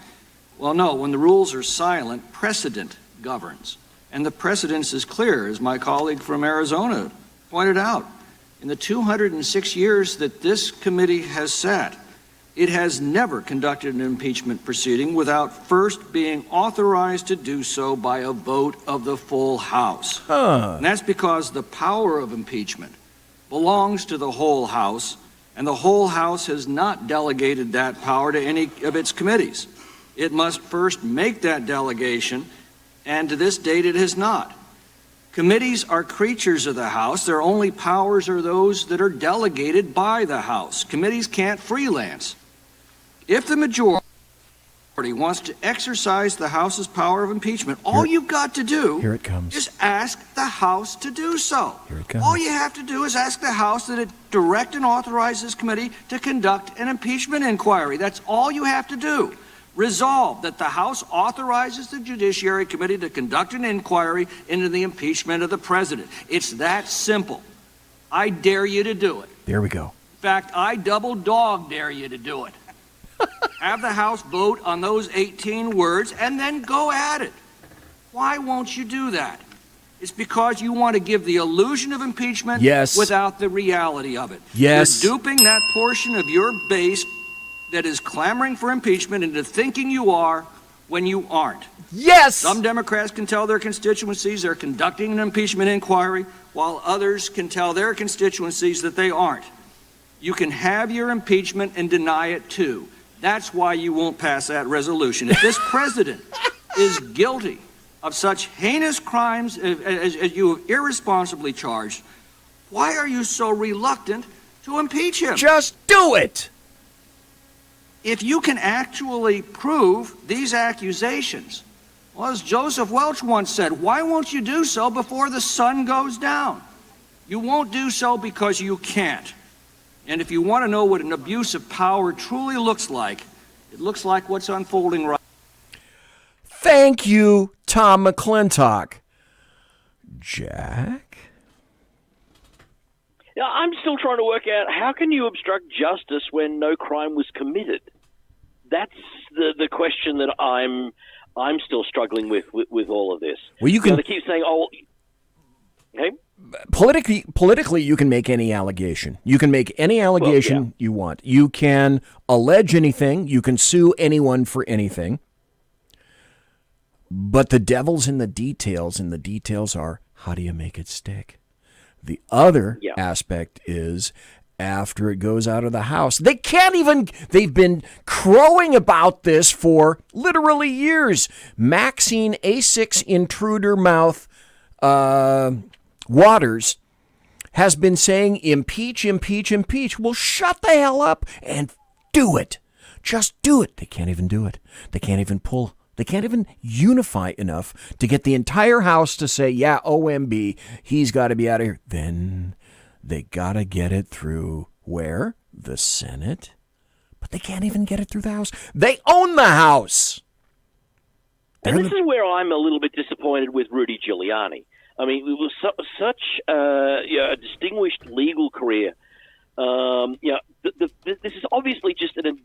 Well, no, when the rules are silent, precedent governs. And the precedence is clear, as my colleague from Arizona pointed out. In the 206 years that this committee has sat, it has never conducted an impeachment proceeding without first being authorized to do so by a vote of the full House. And that's because the power of impeachment belongs to the whole House, and the whole House has not delegated that power to any of its committees. It must first make that delegation, and to this date it has not. Committees are creatures of the House. Their only powers are those that are delegated by the House. Committees can't freelance. If the majority wants to exercise the House's power of impeachment, all you've got to do is ask the House to do so. All you have to do is ask the House that it direct and authorize this committee to conduct an impeachment inquiry. That's all you have to do. Resolve that the House authorizes the Judiciary Committee to conduct an inquiry into the impeachment of the president. It's that simple. I dare you to do it. There we go. In fact, I double dog dare you to do it. Have the House vote on those 18 words and then go at it. Why won't you do that? It's because you want to give the illusion of impeachment without the reality of it. Yes. You're duping that portion of your base that is clamoring for impeachment into thinking you are when you aren't. Yes! Some Democrats can tell their constituencies they're conducting an impeachment inquiry, while others can tell their constituencies that they aren't. You can have your impeachment and deny it too. That's why you won't pass that resolution. If this president is guilty of such heinous crimes as you have irresponsibly charged, why are you so reluctant to impeach him? Just do it! If you can actually prove these accusations, well, as Joseph Welch once said, why won't you do so before the sun goes down? You won't do so because you can't. And if you want to know what an abuse of power truly looks like, it looks like what's unfolding right. Thank you, Tom McClintock. Jack? Yeah, I'm still trying to work out how can you obstruct justice when no crime was committed? That's the question that I'm still struggling with all of this. Well, you can. They keep saying, "Oh, okay." Politically, you can make any allegation. You can make any allegation you want. You can allege anything. You can sue anyone for anything. But the devil's in the details, and the details are, how do you make it stick? The other aspect is, after it goes out of the House, they've been crowing about this for literally years. Maxine A6 intruder mouth Waters has been saying impeach, impeach, impeach. Well, shut the hell up and do it. Just do it. They can't even do it. They can't even unify enough to get the entire House to say, yeah, OMB, he's got to be out of here. Then they got to get it through where? The Senate. But they can't even get it through the House. They own the House. And this is where I'm a little bit disappointed with Rudy Giuliani. I mean, it was such a distinguished legal career. This is obviously just an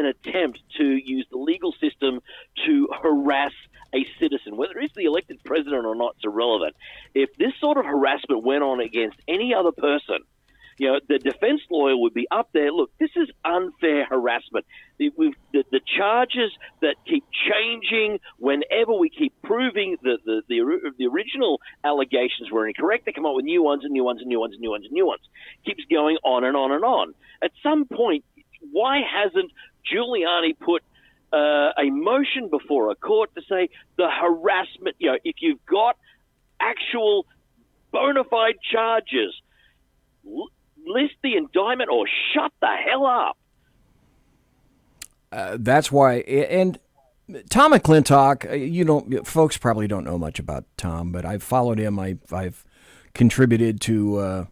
attempt to use the legal system to harass a citizen. Whether it's the elected president or not, it's irrelevant. If this sort of harassment went on against any other person, the defense lawyer would be up there. Look, this is unfair harassment. The charges that keep changing whenever we keep proving that the original allegations were incorrect, they come up with new ones and new ones and new ones and new ones and new ones. Keeps going on and on and on. At some point, why hasn't Giuliani put a motion before a court to say the harassment, if you've got actual bona fide charges, list the indictment or shut the hell up. That's why. And Tom McClintock, folks probably don't know much about Tom, but I've followed him. I've contributed to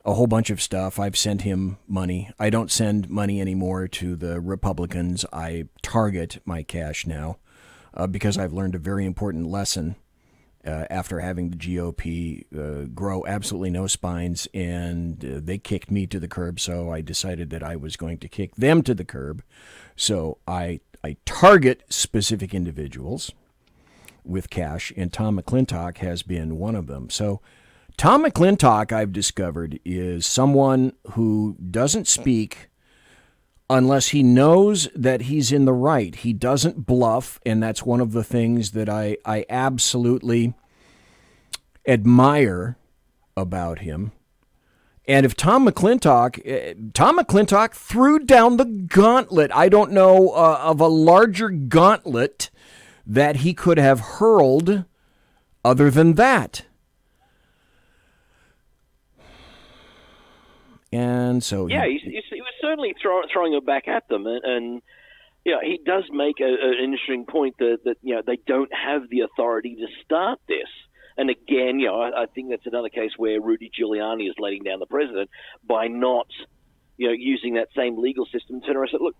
a whole bunch of stuff. I've sent him money. I don't send money anymore to the Republicans. I target my cash now because I've learned a very important lesson after having the GOP grow absolutely no spines, and they kicked me to the curb, so I decided that I was going to kick them to the curb. So I target specific individuals with cash, and Tom McClintock has been one of them. So Tom McClintock, I've discovered, is someone who doesn't speak unless he knows that he's in the right. He doesn't bluff, and that's one of the things that I absolutely admire about him. And if Tom McClintock threw down the gauntlet. I don't know of a larger gauntlet that he could have hurled other than that. And so he was certainly throwing it back at them, and he does make an interesting point that they don't have the authority to start this. And again, I think that's another case where Rudy Giuliani is letting down the president by not, using that same legal system to turn around and say, look,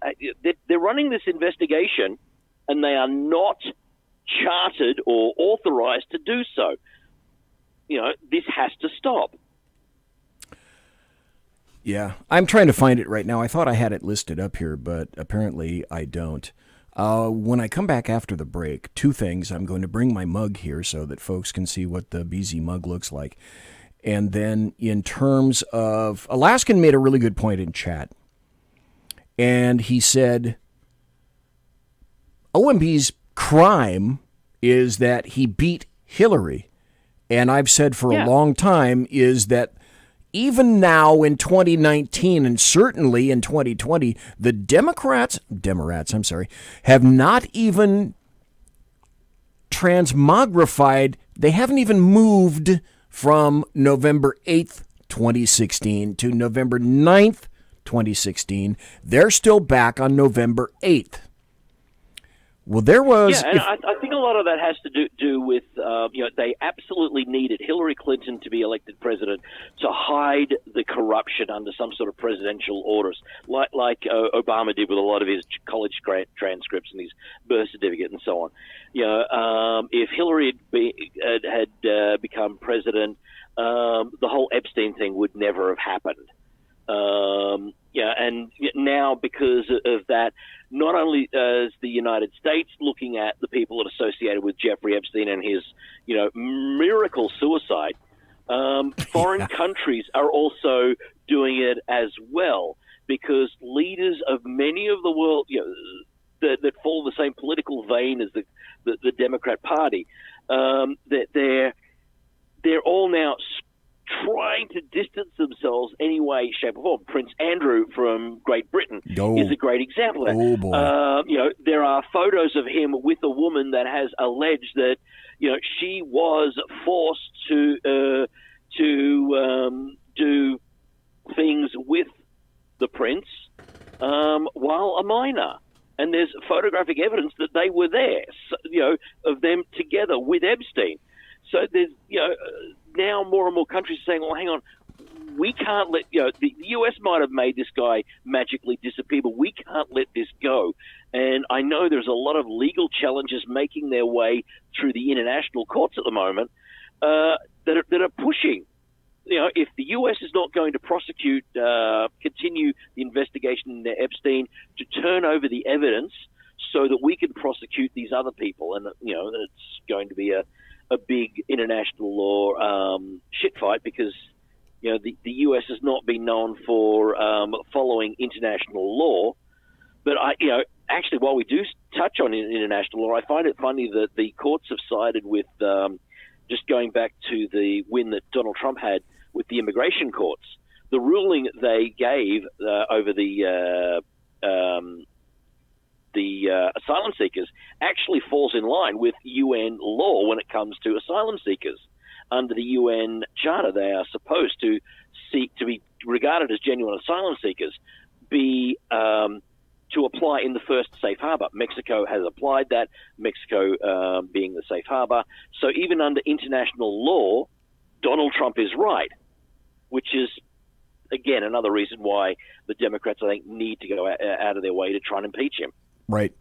they're running this investigation, and they are not chartered or authorized to do so. This has to stop. Yeah, I'm trying to find it right now. I thought I had it listed up here, but apparently I don't. When I come back after the break, two things. I'm going to bring my mug here so that folks can see what the BZ mug looks like. And then in terms of, Alaskan made a really good point in chat. And he said, OMB's crime is that he beat Hillary. And I've said for a long time is that even now in 2019 and certainly in 2020, the Democrats, have not even transmogrified. They haven't even moved from November 8th, 2016 to November 9th, 2016. They're still back on November 8th. Well, there was... Yeah, and I think a lot of that has to do with, they absolutely needed Hillary Clinton to be elected president to hide the corruption under some sort of presidential orders, like Obama did with a lot of his college transcripts and his birth certificate and so on. If Hillary had become president, the whole Epstein thing would never have happened. And now because of that, not only is the United States looking at the people that are associated with Jeffrey Epstein and his, miracle suicide, foreign countries are also doing it as well, because leaders of many of the world, that follow the same political vein as the Democrat Party, that they're all now trying to distance themselves any way, shape, or form. Prince Andrew from Great Britain is a great example of that. Oh, boy. There are photos of him with a woman that has alleged that, she was forced to do things with the prince while a minor. And there's photographic evidence that they were there, of them together with Epstein. So there's, now more and more countries are saying, well, hang on, we can't let, the U.S. might have made this guy magically disappear, but we can't let this go. And I know there's a lot of legal challenges making their way through the international courts at the moment that are pushing. If the U.S. is not going to prosecute, continue the investigation into Epstein, to turn over the evidence so that we can prosecute these other people. And, it's going to be a big international law shit fight, because the U.S. has not been known for following international law. But actually, while we do touch on international law, I find it funny that the courts have sided with, just going back to the win that Donald Trump had with the immigration courts. The ruling they gave over the asylum seekers actually falls in line with UN law when it comes to asylum seekers. Under the UN Charter, they are supposed to seek to be regarded as genuine asylum seekers, to apply in the first safe harbor. Mexico has applied that, Mexico being the safe harbor. So even under international law, Donald Trump is right, which is again, another reason why the Democrats, I think, need to go out of their way to try and impeach him. Right.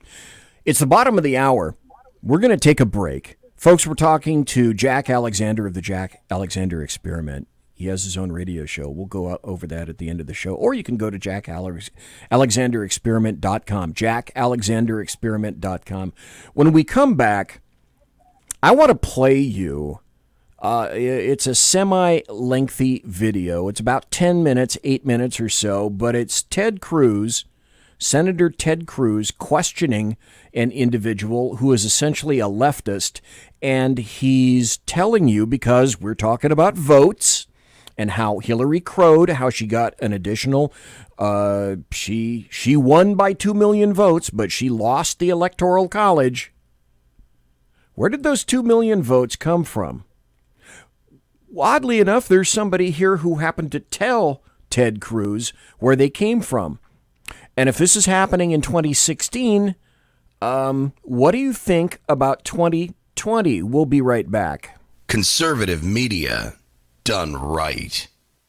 It's the bottom of the hour. We're going to take a break. Folks, we're talking to Jack Alexander of the Jack Alexander Experiment. He has his own radio show. We'll go over that at the end of the show. Or you can go to jackalexanderexperiment.com, jackalexanderexperiment.com. When we come back, I want to play you. It's a semi-lengthy video. It's about 10 minutes, 8 minutes or so, but it's Ted Cruz, Senator Ted Cruz, questioning an individual who is essentially a leftist, and he's telling you, because we're talking about votes and how Hillary crowed, how she got an additional, she won by 2 million votes, but she lost the Electoral College. Where did those 2 million votes come from? Oddly enough, there's somebody here who happened to tell Ted Cruz where they came from. And if this is happening in 2016, what do you think about 2020? We'll be right back. Conservative media done right.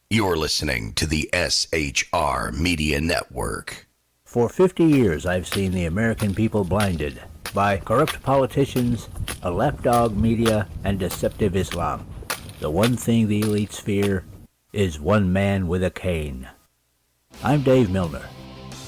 You're listening to the SHR Media Network. For 50 years, I've seen the American people blinded by corrupt politicians, a lapdog media, and deceptive Islam. The one thing the elites fear is one man with a cane. I'm Dave Milner.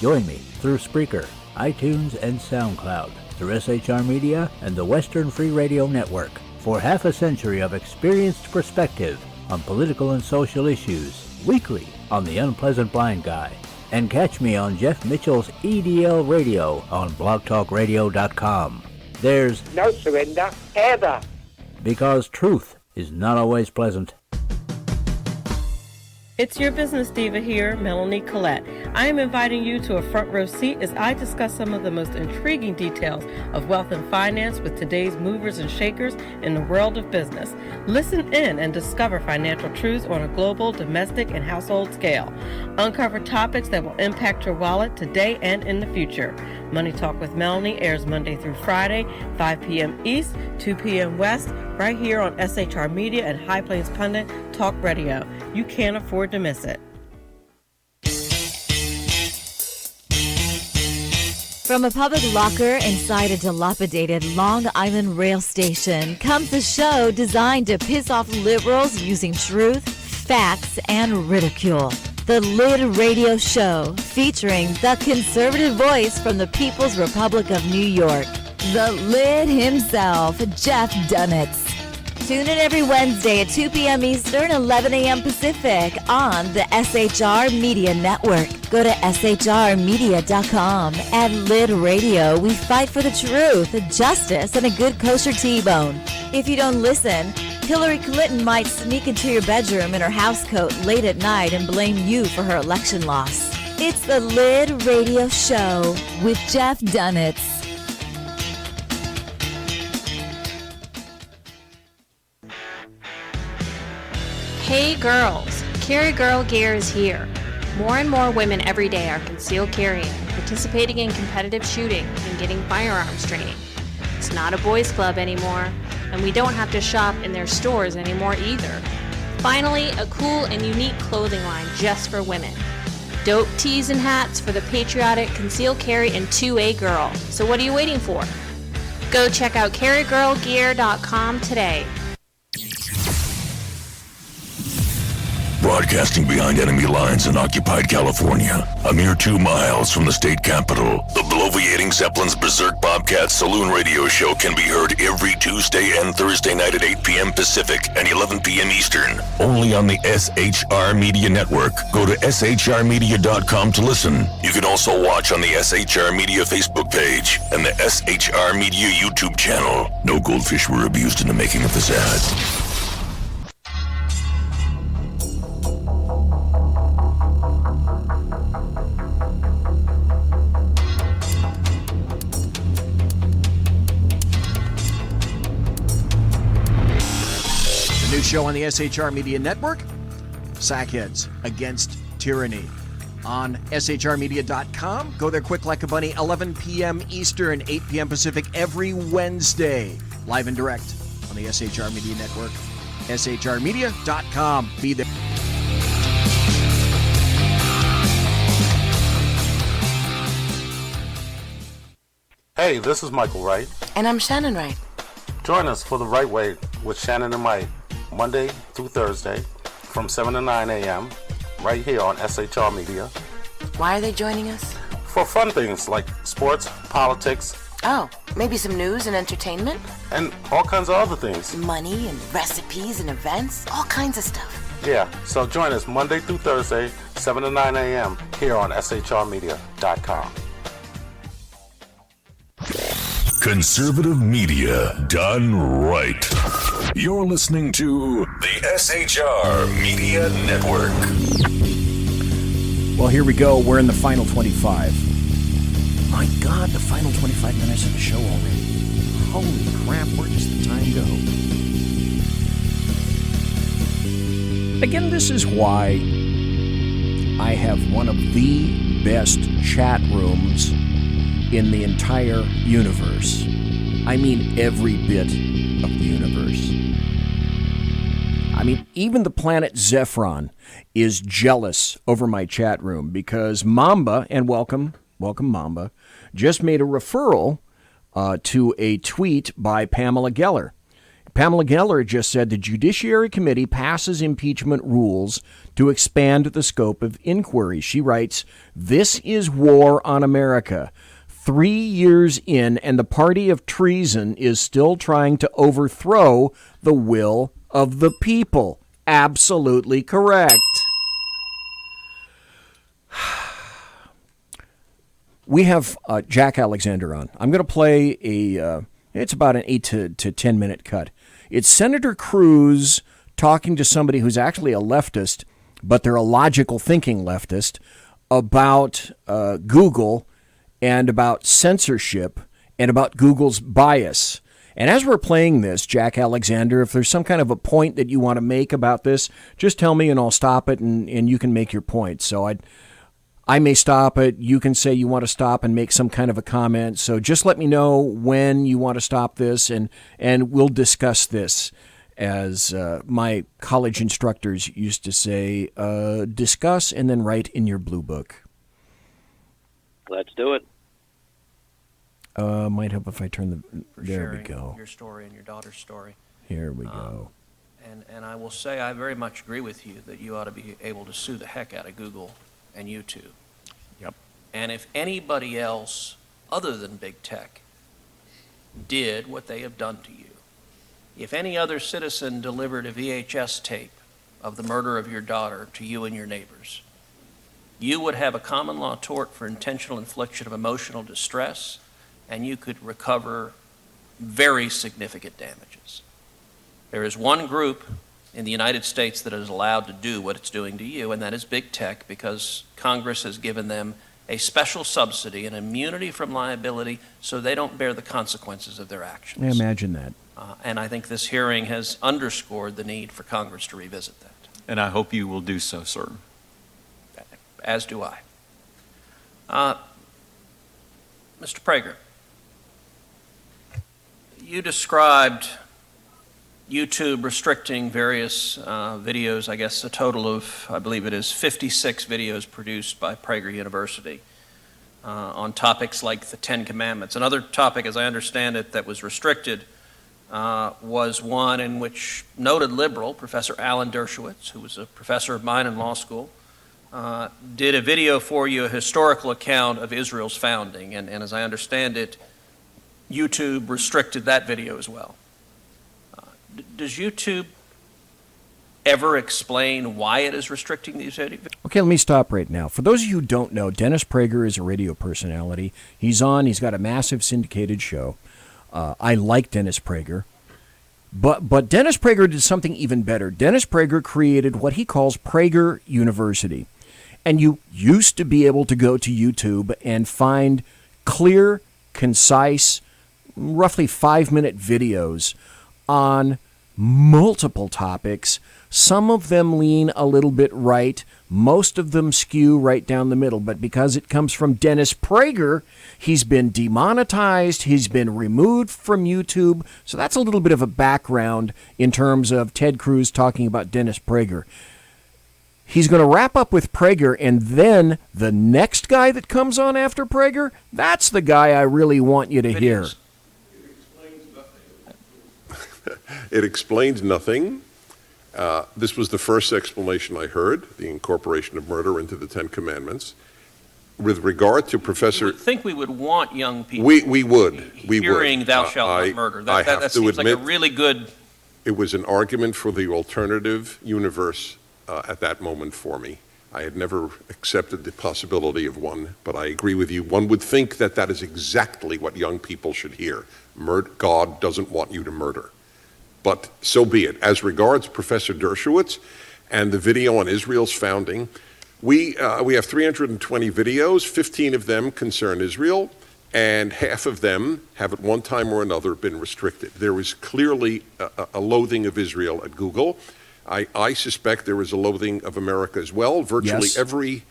Join me through Spreaker, iTunes, and SoundCloud, through SHR Media and the Western Free Radio Network, for half a century of experienced perspective on political and social issues, weekly on The Unpleasant Blind Guy. And catch me on Jeff Mitchell's EDL Radio on blogtalkradio.com. There's no surrender, ever. Because truth is not always pleasant. It's your business diva here, Melanie Collette. I am inviting you to a front row seat as I discuss some of the most intriguing details of wealth and finance with today's movers and shakers in the world of business. Listen in and discover financial truths on a global, domestic, and household scale. Uncover topics that will impact your wallet today and in the future. Money Talk with Melanie airs Monday through Friday, 5 p.m. East, 2 p.m. West, right here on SHR Media and High Plains Pundit Talk Radio. You can't afford to miss it. From a public locker inside a dilapidated Long Island rail station comes a show designed to piss off liberals using truth, facts, and ridicule. The Lid Radio Show, featuring the conservative voice from the People's Republic of New York, the Lid himself, Jeff Dunitz. Tune in every Wednesday at 2 p.m. Eastern, 11 a.m. Pacific on the SHR Media Network. Go to shrmedia.com. At Lid Radio, we fight for the truth, justice, and a good kosher T-bone. If you don't listen, Hillary Clinton might sneak into your bedroom in her housecoat late at night and blame you for her election loss. It's the Lid Radio Show with Jeff Dunitz. Hey girls, Carry Girl Gear is here. More and more women every day are concealed carrying, participating in competitive shooting, and getting firearms training. It's not a boys' club anymore, and we don't have to shop in their stores anymore either. Finally, a cool and unique clothing line just for women. Dope tees and hats for the patriotic concealed carry and 2A girl. So what are you waiting for? Go check out carrygirlgear.com today. Broadcasting behind enemy lines in occupied California, a mere 2 miles from the state capital, the bloviating Zeppelin's Berserk Bobcat Saloon radio show can be heard every Tuesday and Thursday night at 8 p.m. Pacific and 11 p.m. Eastern, only on the SHR Media Network. Go to shrmedia.com to listen. You can also watch on the SHR Media Facebook page and the SHR Media YouTube channel. No goldfish were abused in the making of this ad. Show on the SHR Media Network, Sackheads Against Tyranny. On shrmedia.com, go there quick like a bunny, 11 p.m. Eastern, 8 p.m. Pacific, every Wednesday, live and direct on the SHR Media Network, shrmedia.com. Be there. Hey, this is Michael Wright. And I'm Shannon Wright. Join us for The Right Way with Shannon and Mike, Monday through Thursday from 7 to 9 a.m. right here on SHR Media. Why are they joining us? For fun things like sports, politics. Oh, maybe some news and entertainment? And all kinds of other things. Money and recipes and events, all kinds of stuff. Yeah, so join us Monday through Thursday, 7 to 9 a.m. here on shrmedia.com. Conservative media done right. You're listening to the SHR Media Network. Well, here we go. We're in the final 25. My God, the final 25 minutes of the show already. Holy crap, where does the time go? Again, this is why I have one of the best chat rooms in the entire universe. I mean every bit of the universe. I mean, even the planet Zephron is jealous over my chat room because Mamba, and welcome Mamba, just made a referral to a tweet by Pamela Geller. Pamela Geller just said the Judiciary Committee passes impeachment rules to expand the scope of inquiry. She writes, "This is war on America. 3 years in, and the party of treason is still trying to overthrow the will of the people." Absolutely correct. We have Jack Alexander on. I'm going to play it's about an 8 to 10 minute cut. It's Senator Cruz talking to somebody who's actually a leftist, but they're a logical thinking leftist, about Google and about censorship and about Google's bias. And as we're playing this, Jack Alexander, if there's some kind of a point that you want to make about this, just tell me and I'll stop it and you can make your point. So I may stop it. You can say you want to stop and make some kind of a comment. So just let me know when you want to stop this and we'll discuss this. As my college instructors used to say, discuss and then write in your blue book. Let's do it. Might help if I turn the... There we go. Your story and your daughter's story. Here we go. And I will say I very much agree with you that you ought to be able to sue the heck out of Google and YouTube. Yep. And if anybody else other than big tech did what they have done to you, if any other citizen delivered a VHS tape of the murder of your daughter to you and your neighbors, you would have a common law tort for intentional infliction of emotional distress, and you could recover very significant damages. There is one group in the United States that is allowed to do what it's doing to you, and that is big tech, because Congress has given them a special subsidy, an immunity from liability, so they don't bear the consequences of their actions. I imagine that. And I think this hearing has underscored the need for Congress to revisit that. And I hope you will do so, sir. As do I. Mr. Prager, you described YouTube restricting various videos, I guess a total of, I believe it is 56 videos produced by Prager University on topics like the Ten Commandments. Another topic, as I understand it, that was restricted was one in which noted liberal, Professor Alan Dershowitz, who was a professor of mine in law school, did a video for you, a historical account of Israel's founding. And as I understand it, YouTube restricted that video as well. Does YouTube ever explain why it is restricting these videos? Okay, let me stop right now. For those of you who don't know, Dennis Prager is a radio personality. He's got a massive syndicated show. I like Dennis Prager. But Dennis Prager did something even better. Dennis Prager created what he calls Prager University. And you used to be able to go to YouTube and find clear, concise, roughly 5-minute videos on multiple topics. Some of them lean a little bit right. Most of them skew right down the middle. But because it comes from Dennis Prager, he's been demonetized. He's been removed from YouTube. So that's a little bit of a background in terms of Ted Cruz talking about Dennis Prager. he's going to wrap up with Prager, and then the next guy that comes on after Prager, that's the guy I really want you to hear. It explains nothing. This was the first explanation I heard, the incorporation of murder into the Ten Commandments. With regard to Professor... I think we would want young people we would. hearing thou shalt not murder. That seems like a really good... It was an argument for the alternative universe at that moment for me. I had never accepted the possibility of one, but I agree with you. One would think that that is exactly what young people should hear. God doesn't want you to murder. But so be it. As regards Professor Dershowitz and the video on Israel's founding, we have 320 videos. 15 of them concern Israel, and half of them have at one time or another been restricted. There is clearly a loathing of Israel at Google. I suspect there is a loathing of America as well. Virtually every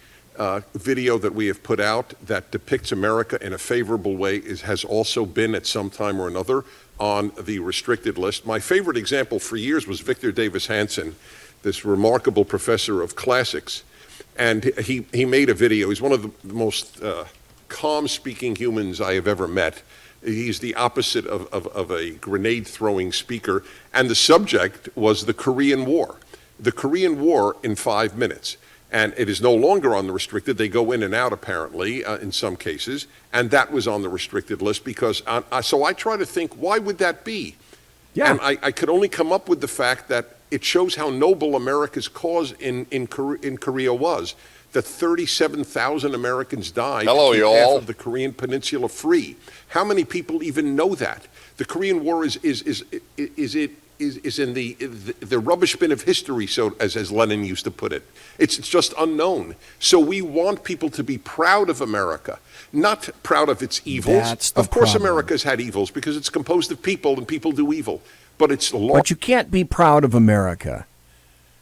video that we have put out that depicts America in a favorable way has also been at some time or another on the restricted list. My favorite example for years was Victor Davis Hanson, this remarkable professor of classics. And he made a video. He's one of the most calm-speaking humans I have ever met. He's the opposite of a grenade-throwing speaker. And the subject was the Korean War. The Korean War in 5 minutes. And it is no longer on the restricted. They go in and out, apparently, in some cases. And that was on the restricted list because... so I try to think, why would that be? Yeah. And I could only come up with the fact that it shows how noble America's cause in Korea was. That 37,000 Americans died to keep half of the Korean Peninsula free. How many people even know that? The Korean War is in the rubbish bin of history, so as Lenin used to put it. It's just unknown. So we want people to be proud of America, not proud of its evils. Of course, America's had evils because it's composed of people, and people do evil. But it's But you can't be proud of America.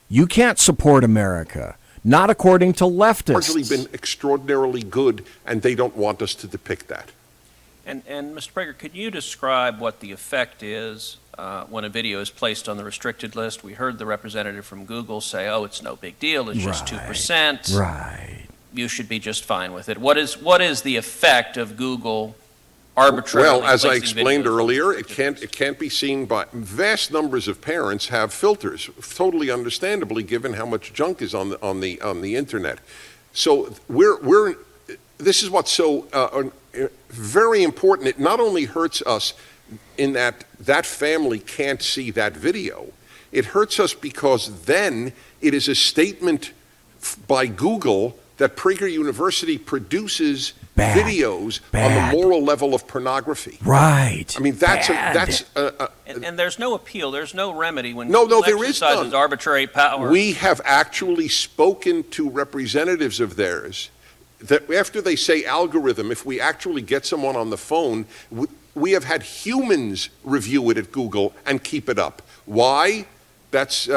You can't support America. Not according to leftists. Largely been extraordinarily good, and they don't want us to depict that. And Mr. Prager, could you describe what the effect is when a video is placed on the restricted list? We heard the representative from Google say, "Oh, it's no big deal. It's just 2%. Right. You should be just fine with it." What is the effect of Google arbitrarily? Well, as I explained earlier, it can't be seen by vast numbers of parents have filters, totally understandably, given how much junk is on the internet. So this is what's so very important. It not only hurts us in that family can't see that video. It hurts us because then it is a statement by Google that Prager University produces videos on the moral level of pornography. Right. I mean, that's and there's no appeal. There's no remedy when Google exercises arbitrary power. We have actually spoken to representatives of theirs that after they say algorithm, if we actually get someone on the phone, we have had humans review it at Google and keep it up. Why? That's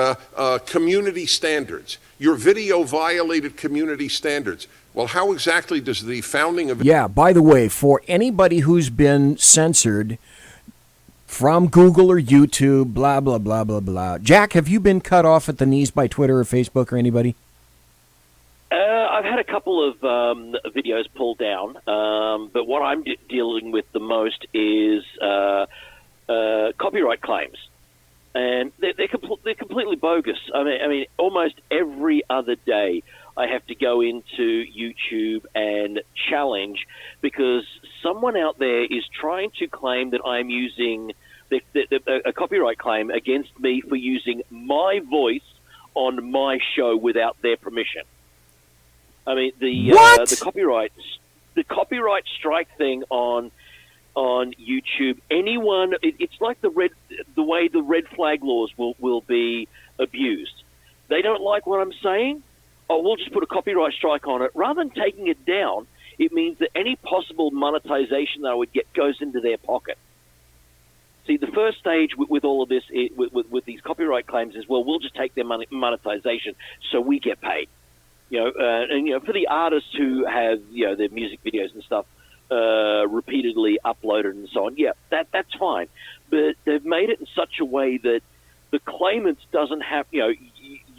community standards. Your video violated community standards. Well, how exactly does the founding of... Yeah, by the way, for anybody who's been censored from Google or YouTube, blah, blah, blah, blah, blah. Jack, have you been cut off at the knees by Twitter or Facebook or anybody? I've had a couple of videos pulled down, but what I'm dealing with the most is copyright claims. And they're completely bogus. I mean, almost every other day I have to go into YouTube and challenge because someone out there is trying to claim that I'm using a copyright claim against me for using my voice on my show without their permission. I mean, the copyright strike thing on YouTube, anyone, it's like the way the red flag laws will be abused. They don't like what I'm saying. Oh, we'll just put a copyright strike on it. Rather than taking it down, it means that any possible monetization that I would get goes into their pocket. See, the first stage with all of this, with these copyright claims is, well, we'll just take their monetization so we get paid. And for the artists who have, their music videos and stuff repeatedly uploaded and so on, yeah, that's fine. But they've made it in such a way that the claimant doesn't have,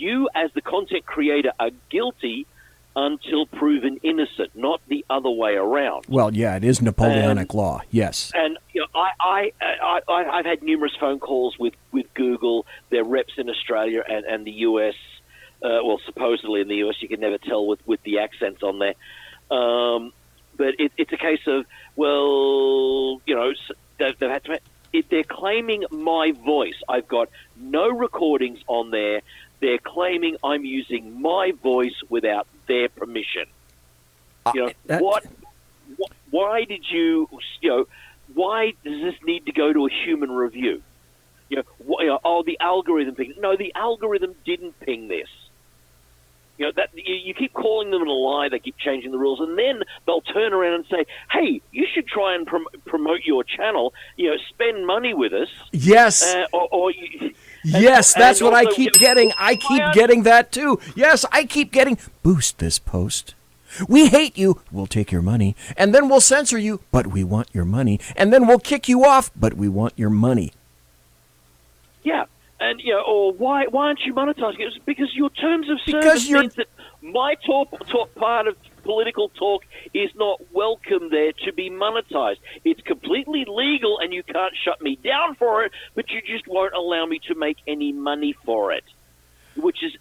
you as the content creator are guilty until proven innocent, not the other way around. Well, yeah, it is Napoleonic law. Yes. And I've had numerous phone calls with Google, their reps in Australia and the US. Well, supposedly in the US, you can never tell with the accents on there. But it's a case of, well, they've had to. They're claiming my voice. I've got no recordings on there. They're claiming I'm using my voice without their permission. Why did you? Why does this need to go to a human review? The algorithm pinged. No, the algorithm didn't ping this. You keep calling them a lie. They keep changing the rules, and then they'll turn around and say, "Hey, you should try and promote your channel. Spend money with us." Yes. Yes, that's what I keep getting. I keep getting that too. Yes, I keep getting, boost this post. We hate you. We'll take your money, and then we'll censor you, but we want your money, and then we'll kick you off, but we want your money. Yeah. And, or why aren't you monetizing it? It's because your terms of service means that my talk part of political talk is not welcome there to be monetized. It's completely legal and you can't shut me down for it, but you just won't allow me to make any money for it. Which is,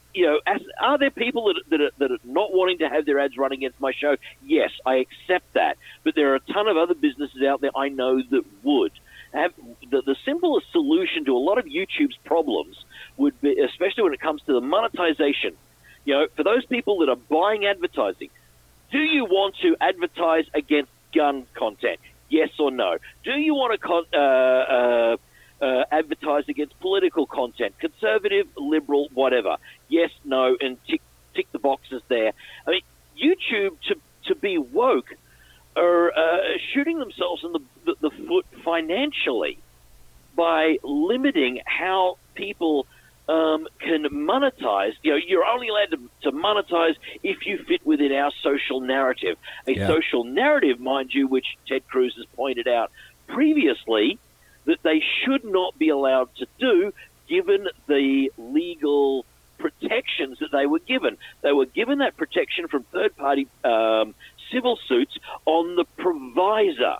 are there people that are not wanting to have their ads run against my show? Yes, I accept that. But there are a ton of other businesses out there I know that would. The simplest solution to a lot of YouTube's problems would be, especially when it comes to the monetization, for those people that are buying advertising, do you want to advertise against gun content? Yes or no? Do you want to advertise against political content, conservative, liberal, whatever? Yes, no, and tick the boxes there. I mean, YouTube, to be woke, are shooting themselves in the foot financially by limiting how people can monetize. You're only allowed to monetize if you fit within our social narrative. Social narrative, mind you, which Ted Cruz has pointed out previously, that they should not be allowed to do given the legal protections that they were given. They were given that protection from third-party civil suits on the provisor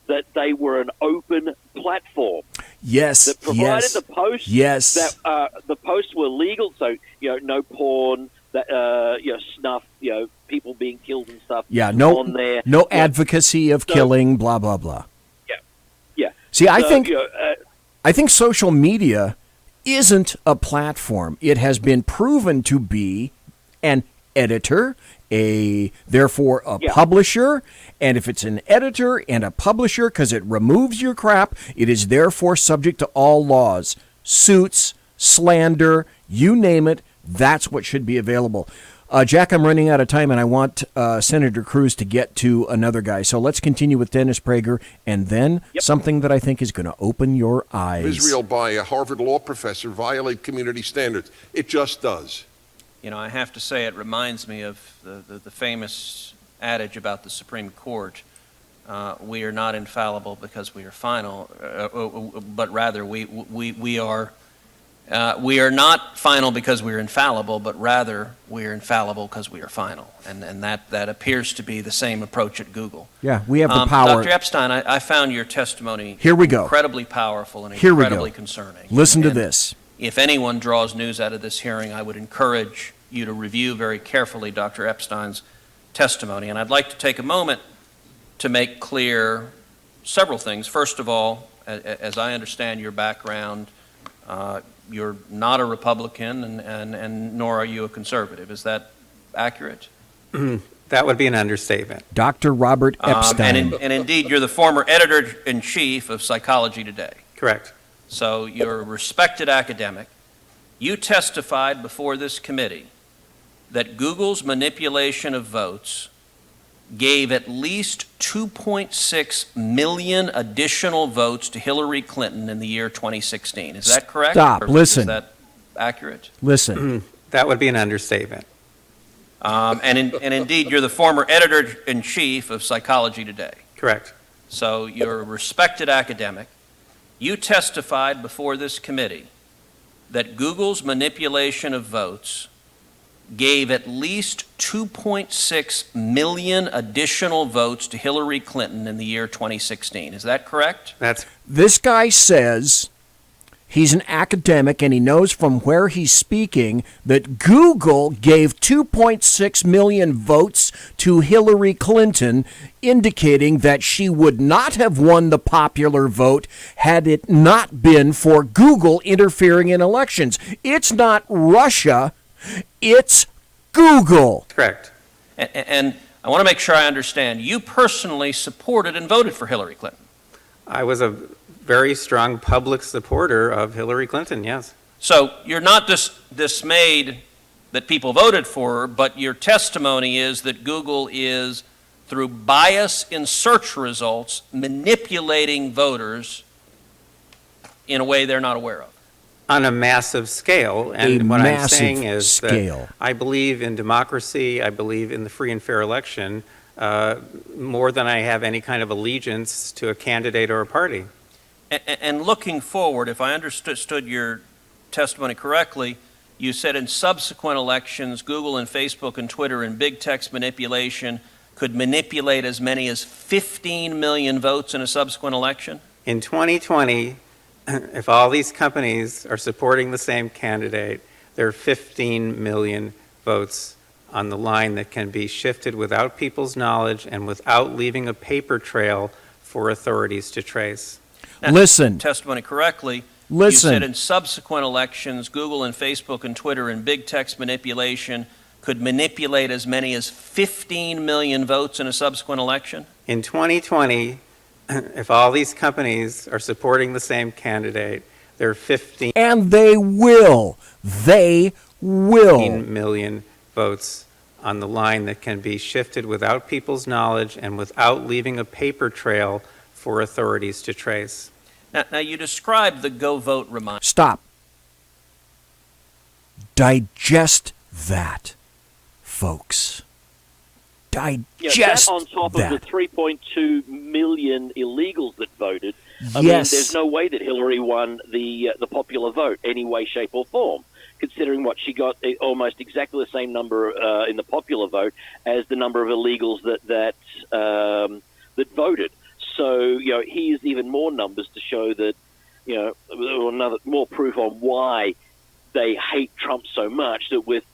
that they were an open platform. Yes, that provided the posts. Yes, that the posts were legal, so no porn, that snuff, people being killed and stuff. Yeah, no, on there. No advocacy of killing, blah blah blah. Yeah. See, I think social media isn't a platform. It has been proven to be an editor, therefore a publisher, and if it's an editor and a publisher, because it removes your crap, it is therefore subject to all laws, suits, slander, you name it. That's what should be available. Jack, I'm running out of time, and I want Senator Cruz to get to another guy. So let's continue with Dennis Prager, and then something that I think is going to open your eyes. Israel, by a Harvard law professor, violate community standards. It just does. I have to say it reminds me of the famous adage about the Supreme Court. We are not infallible because we are final, but rather we are not final because we are infallible, but rather we are infallible because we are final. And that appears to be the same approach at Google. Yeah, we have the power. Dr. Epstein, I found your testimony Here we go. incredibly powerful and Here incredibly concerning. Listen to this. If anyone draws news out of this hearing, I would encourage you to review very carefully Dr. Epstein's testimony. And I'd like to take a moment to make clear several things. First of all, as I understand your background, you're not a Republican and nor are you a conservative. Is that accurate? That would be an understatement. Dr. Robert Epstein. And indeed, you're the former editor-in-chief of Psychology Today. Correct. So you're a respected academic. You testified before this committee that Google's manipulation of votes gave at least 2.6 million additional votes to Hillary Clinton in the year 2016. Is that correct? Stop. Listen. Is that accurate? Listen. That would be an understatement. And indeed, you're the former editor-in-chief of Psychology Today. Correct. So you're a respected academic. You testified before this committee that Google's manipulation of votes gave at least 2.6 million additional votes to Hillary Clinton in the year 2016. Is that correct? This guy says he's an academic and he knows from where he's speaking that Google gave 2.6 million votes to Hillary Clinton, indicating that she would not have won the popular vote had it not been for Google interfering in elections. It's not Russia, it's Google. Correct. And I want to make sure I understand. You personally supported and voted for Hillary Clinton. I was a very strong public supporter of Hillary Clinton, yes. So you're not dismayed that people voted for her, but your testimony is that Google is, through bias in search results, manipulating voters in a way they're not aware of. On a massive scale. And what I'm saying is that I believe in democracy, I believe in the free and fair election, more than I have any kind of allegiance to a candidate or a party. And looking forward, if I understood your testimony correctly, you said in subsequent elections, Google and Facebook and Twitter and big text manipulation could manipulate as many as 15 million votes in a subsequent election? In 2020, if all these companies are supporting the same candidate, there are 15 million votes on the line that can be shifted without people's knowledge and without leaving a paper trail for authorities to trace. Now, Listen. Testimony correctly. Listen. You said in subsequent elections, Google and Facebook and Twitter and big text manipulation could manipulate as many as 15 million votes in a subsequent election? In 2020, if all these companies are supporting the same candidate, there are 15 And they will. They will. million votes on the line that can be shifted without people's knowledge and without leaving a paper trail for authorities to trace. Now you described the Go Vote reminder. Stop. Digest that, folks. Digest that on top that. of the 3.2 million illegals that voted. I Yes. mean, there's no way that Hillary won the popular vote, any way, shape, or form, considering what she got almost exactly the same number in the popular vote as the number of illegals that voted. So, here's even more numbers to show that, more proof on why they hate Trump so much, that with,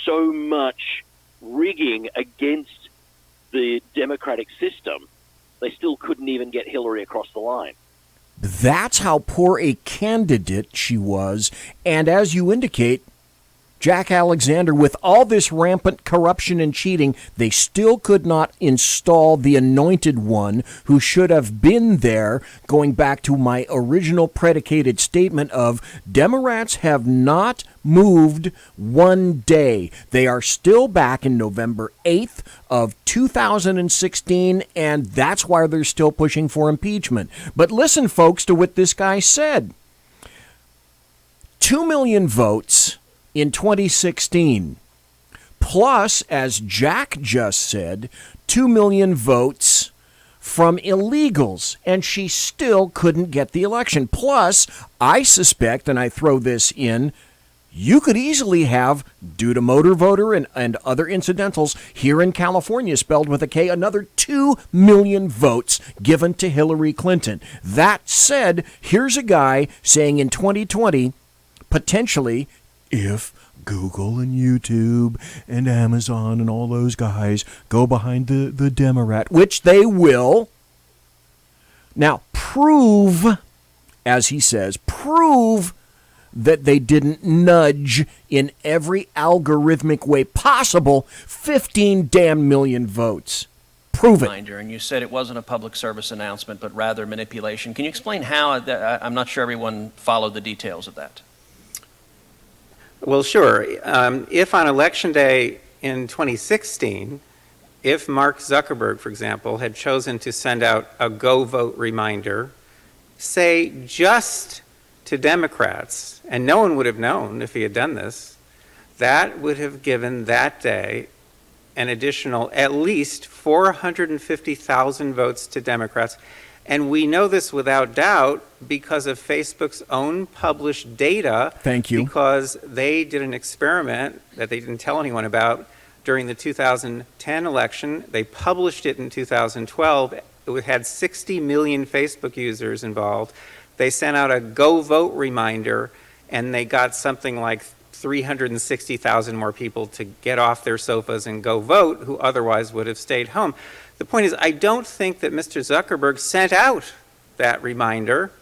so much rigging against the democratic system, they still couldn't even get Hillary across the line. That's how poor a candidate she was. And as you indicate, Jack Alexander, with all this rampant corruption and cheating, they still could not install the anointed one who should have been there, going back to my original predicated statement of Democrats have not moved one day. They are still back in November 8th of 2016, and that's why they're still pushing for impeachment. But listen, folks, to what this guy said. 2 million votes in 2016, plus, as Jack just said, 2 million votes from illegals, and she still couldn't get the election. Plus, I suspect, and I throw this in, you could easily have, due to motor voter and other incidentals, here in California, spelled with a K, another 2 million votes given to Hillary Clinton. That said, here's a guy saying in 2020, potentially, if Google and YouTube and Amazon and all those guys go behind the Democrat, which they will. Now, prove, as he says, prove that they didn't nudge in every algorithmic way possible 15 damn million votes. Prove it. And you said it wasn't a public service announcement, but rather manipulation. Can you explain how? I'm not sure everyone followed the details of that. Well, sure. If on Election Day in 2016, if Mark Zuckerberg, for example, had chosen to send out a go vote reminder, say just to Democrats, and no one would have known if he had done this, that would have given that day an additional at least 450,000 votes to Democrats. And we know this without doubt because of Facebook's own published data. Thank you. Because they did an experiment that they didn't tell anyone about during the 2010 election. They published it in 2012. It had 60 million Facebook users involved. They sent out a go vote reminder, and they got something like 360,000 more people to get off their sofas and go vote who otherwise would have stayed home. The point is, I don't think that Mr. Zuckerberg sent out that reminder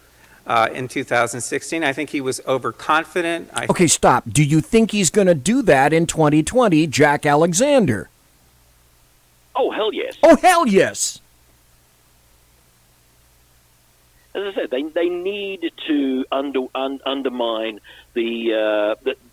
in 2016. I think he was overconfident. Okay, stop. Do you think he's going to do that in 2020, Jack Alexander? Oh, hell yes. Oh, hell yes. As I said, they need to undermine the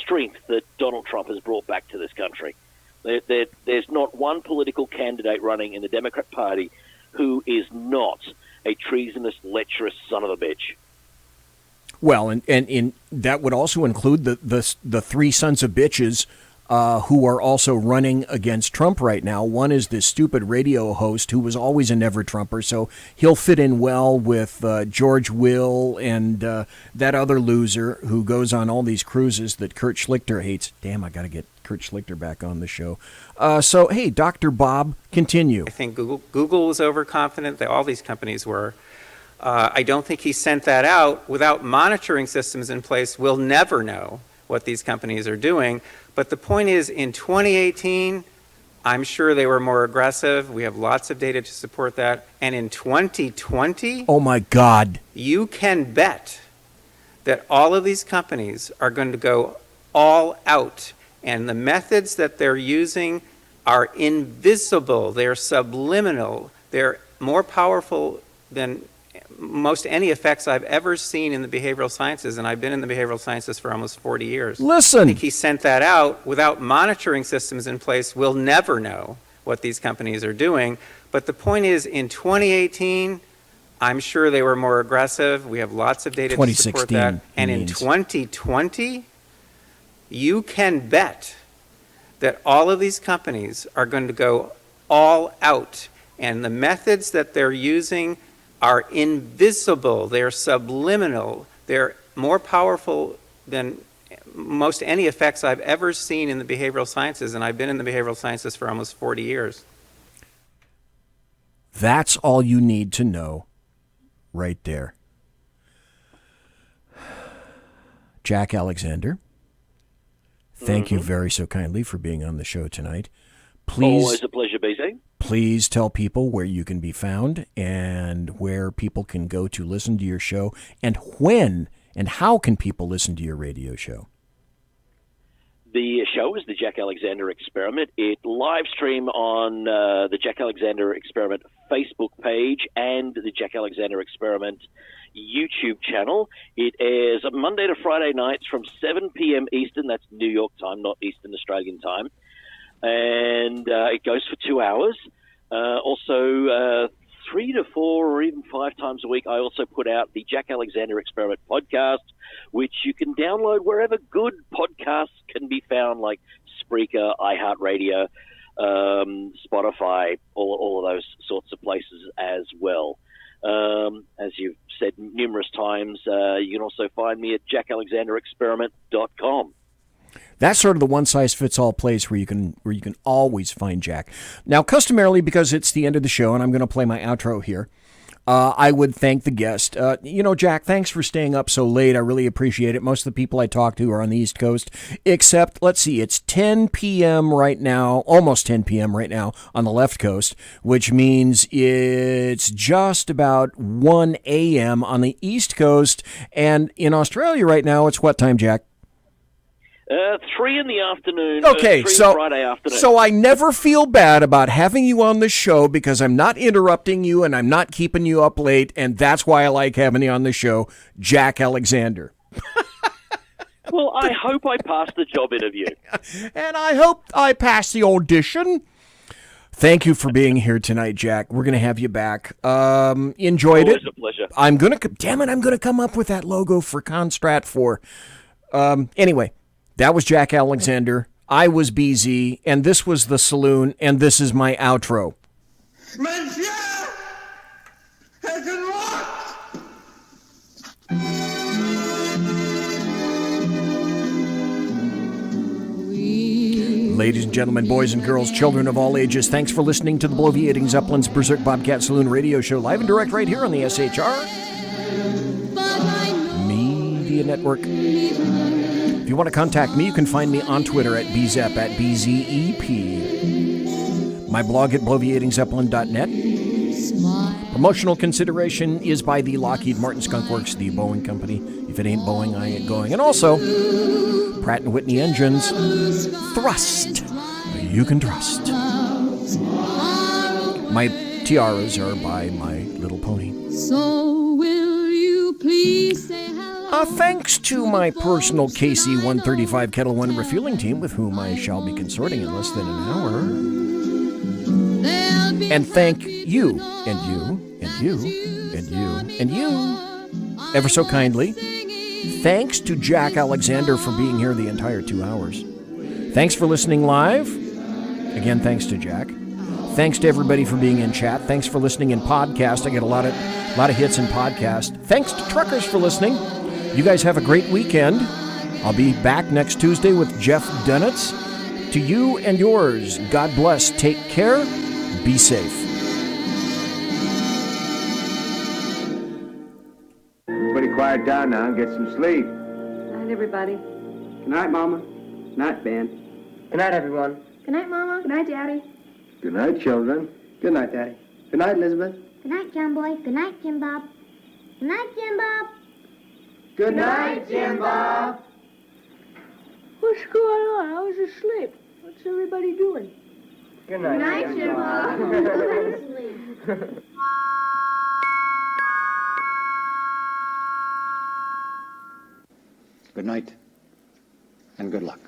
strength that Donald Trump has brought back to this country. There's not one political candidate running in the Democrat Party who is not a treasonous, lecherous son of a bitch. Well, and that would also include the three sons of bitches who are also running against Trump right now. One is this stupid radio host who was always a never-Trumper, so he'll fit in well with George Will and that other loser who goes on all these cruises that Kurt Schlichter hates. Damn, I got to get Kurt Schlichter back on the show. So, hey, Dr. Bob, continue. I think Google was overconfident. All these companies were. I don't think he sent that out. Without monitoring systems in place, we'll never know what these companies are doing. But the point is, in 2018, I'm sure they were more aggressive. We have lots of data to support that. And in 2020, oh my God, you can bet that all of these companies are going to go all out. And the methods that they're using are invisible. They're subliminal. They're more powerful than most any effects I've ever seen in the behavioral sciences, and I've been in the behavioral sciences for almost 40 years. Listen. I think he sent that out. Without monitoring systems in place, we'll never know what these companies are doing. But the point is, in 2018, I'm sure they were more aggressive. We have lots of data to support that. And in 2020, you can bet that all of these companies are going to go all out. And the methods that they're using are invisible. They're subliminal. They're more powerful than most any effects I've ever seen in the behavioral sciences, and I've been in the behavioral sciences for almost 40 years. That's all you need to know right there. Jack Alexander, thank you very so kindly for being on the show tonight. Please, always a pleasure, BC. Please tell people where you can be found and where people can go to listen to your show, and when and how can people listen to your radio show? The show is the Jack Alexander Experiment. It live stream on the Jack Alexander Experiment Facebook page and the Jack Alexander Experiment YouTube channel. It airs Monday to Friday nights from 7 p.m. Eastern. That's New York time, not Eastern Australian time. And it goes for 2 hours. Also, 3 to 4 or even 5 times a week, I also put out the Jack Alexander Experiment podcast, which you can download wherever good podcasts can be found, like Spreaker, iHeartRadio, Spotify, all of those sorts of places as well. As you've said numerous times, you can also find me at jackalexanderexperiment.com. That's sort of the one-size-fits-all place where you can always find Jack. Now, customarily, because it's the end of the show, and I'm going to play my outro here, I would thank the guest. Jack, thanks for staying up so late. I really appreciate it. Most of the people I talk to are on the East Coast, except, let's see, it's 10 p.m. right now, almost 10 p.m. right now on the left coast, which means it's just about 1 a.m. on the East Coast. And in Australia right now, it's what time, Jack? 3 in the afternoon. Okay, so Friday afternoon. So I never feel bad about having you on the show because I'm not interrupting you and I'm not keeping you up late, and that's why I like having you on the show, Jack Alexander. Well, I hope I passed the job interview. And I hope I passed the audition. Thank you for being here tonight, Jack. We're going to have you back. Enjoyed it. Always a pleasure. I'm going to come up with that logo for Constrat 4. Anyway. That was Jack Alexander. I was BZ, and this was the Saloon, and this is my outro. Monsieur, and good luck! Ladies and gentlemen, boys and girls, children of all ages, thanks for listening to the Bloviating Zeppelin's Berserk Bobcat Saloon radio show, live and direct right here on the SHR Media Network. If you want to contact me, you can find me on Twitter at bzep, at BZEP. My blog at bloviatingzeppelin.net. Promotional consideration is by the Lockheed Martin Skunk Works, the Boeing company. If it ain't Boeing, I ain't going. And also, Pratt & Whitney engines, Thrust. You can trust. My tiaras are by My Little Pony. So will you please say hello? Thanks to my personal KC-135 Kettle One refueling team, with whom I shall be consorting in less than an hour. And thank you, and you, and you, and you, and you, ever so kindly. Thanks to Jack Alexander for being here the entire 2 hours. Thanks for listening live. Again, thanks to Jack. Thanks to everybody for being in chat. Thanks for listening in podcast. I get a lot of hits in podcast. Thanks to truckers for listening. You guys have a great weekend. I'll be back next Tuesday with Jeff Dunitz. To you and yours, God bless. Take care. Be safe. Everybody quiet down now and get some sleep. Good night, everybody. Good night, Mama. Good night, Ben. Good night, everyone. Good night, Mama. Good night, Daddy. Good night, children. Good night, Daddy. Good night, Elizabeth. Good night, John Boy. Good night, Jim Bob. Good night, Jim Bob. Good night, Jim Bob. What's going on? I was asleep. What's everybody doing? Good night, Jim Bob. Good night, and good luck.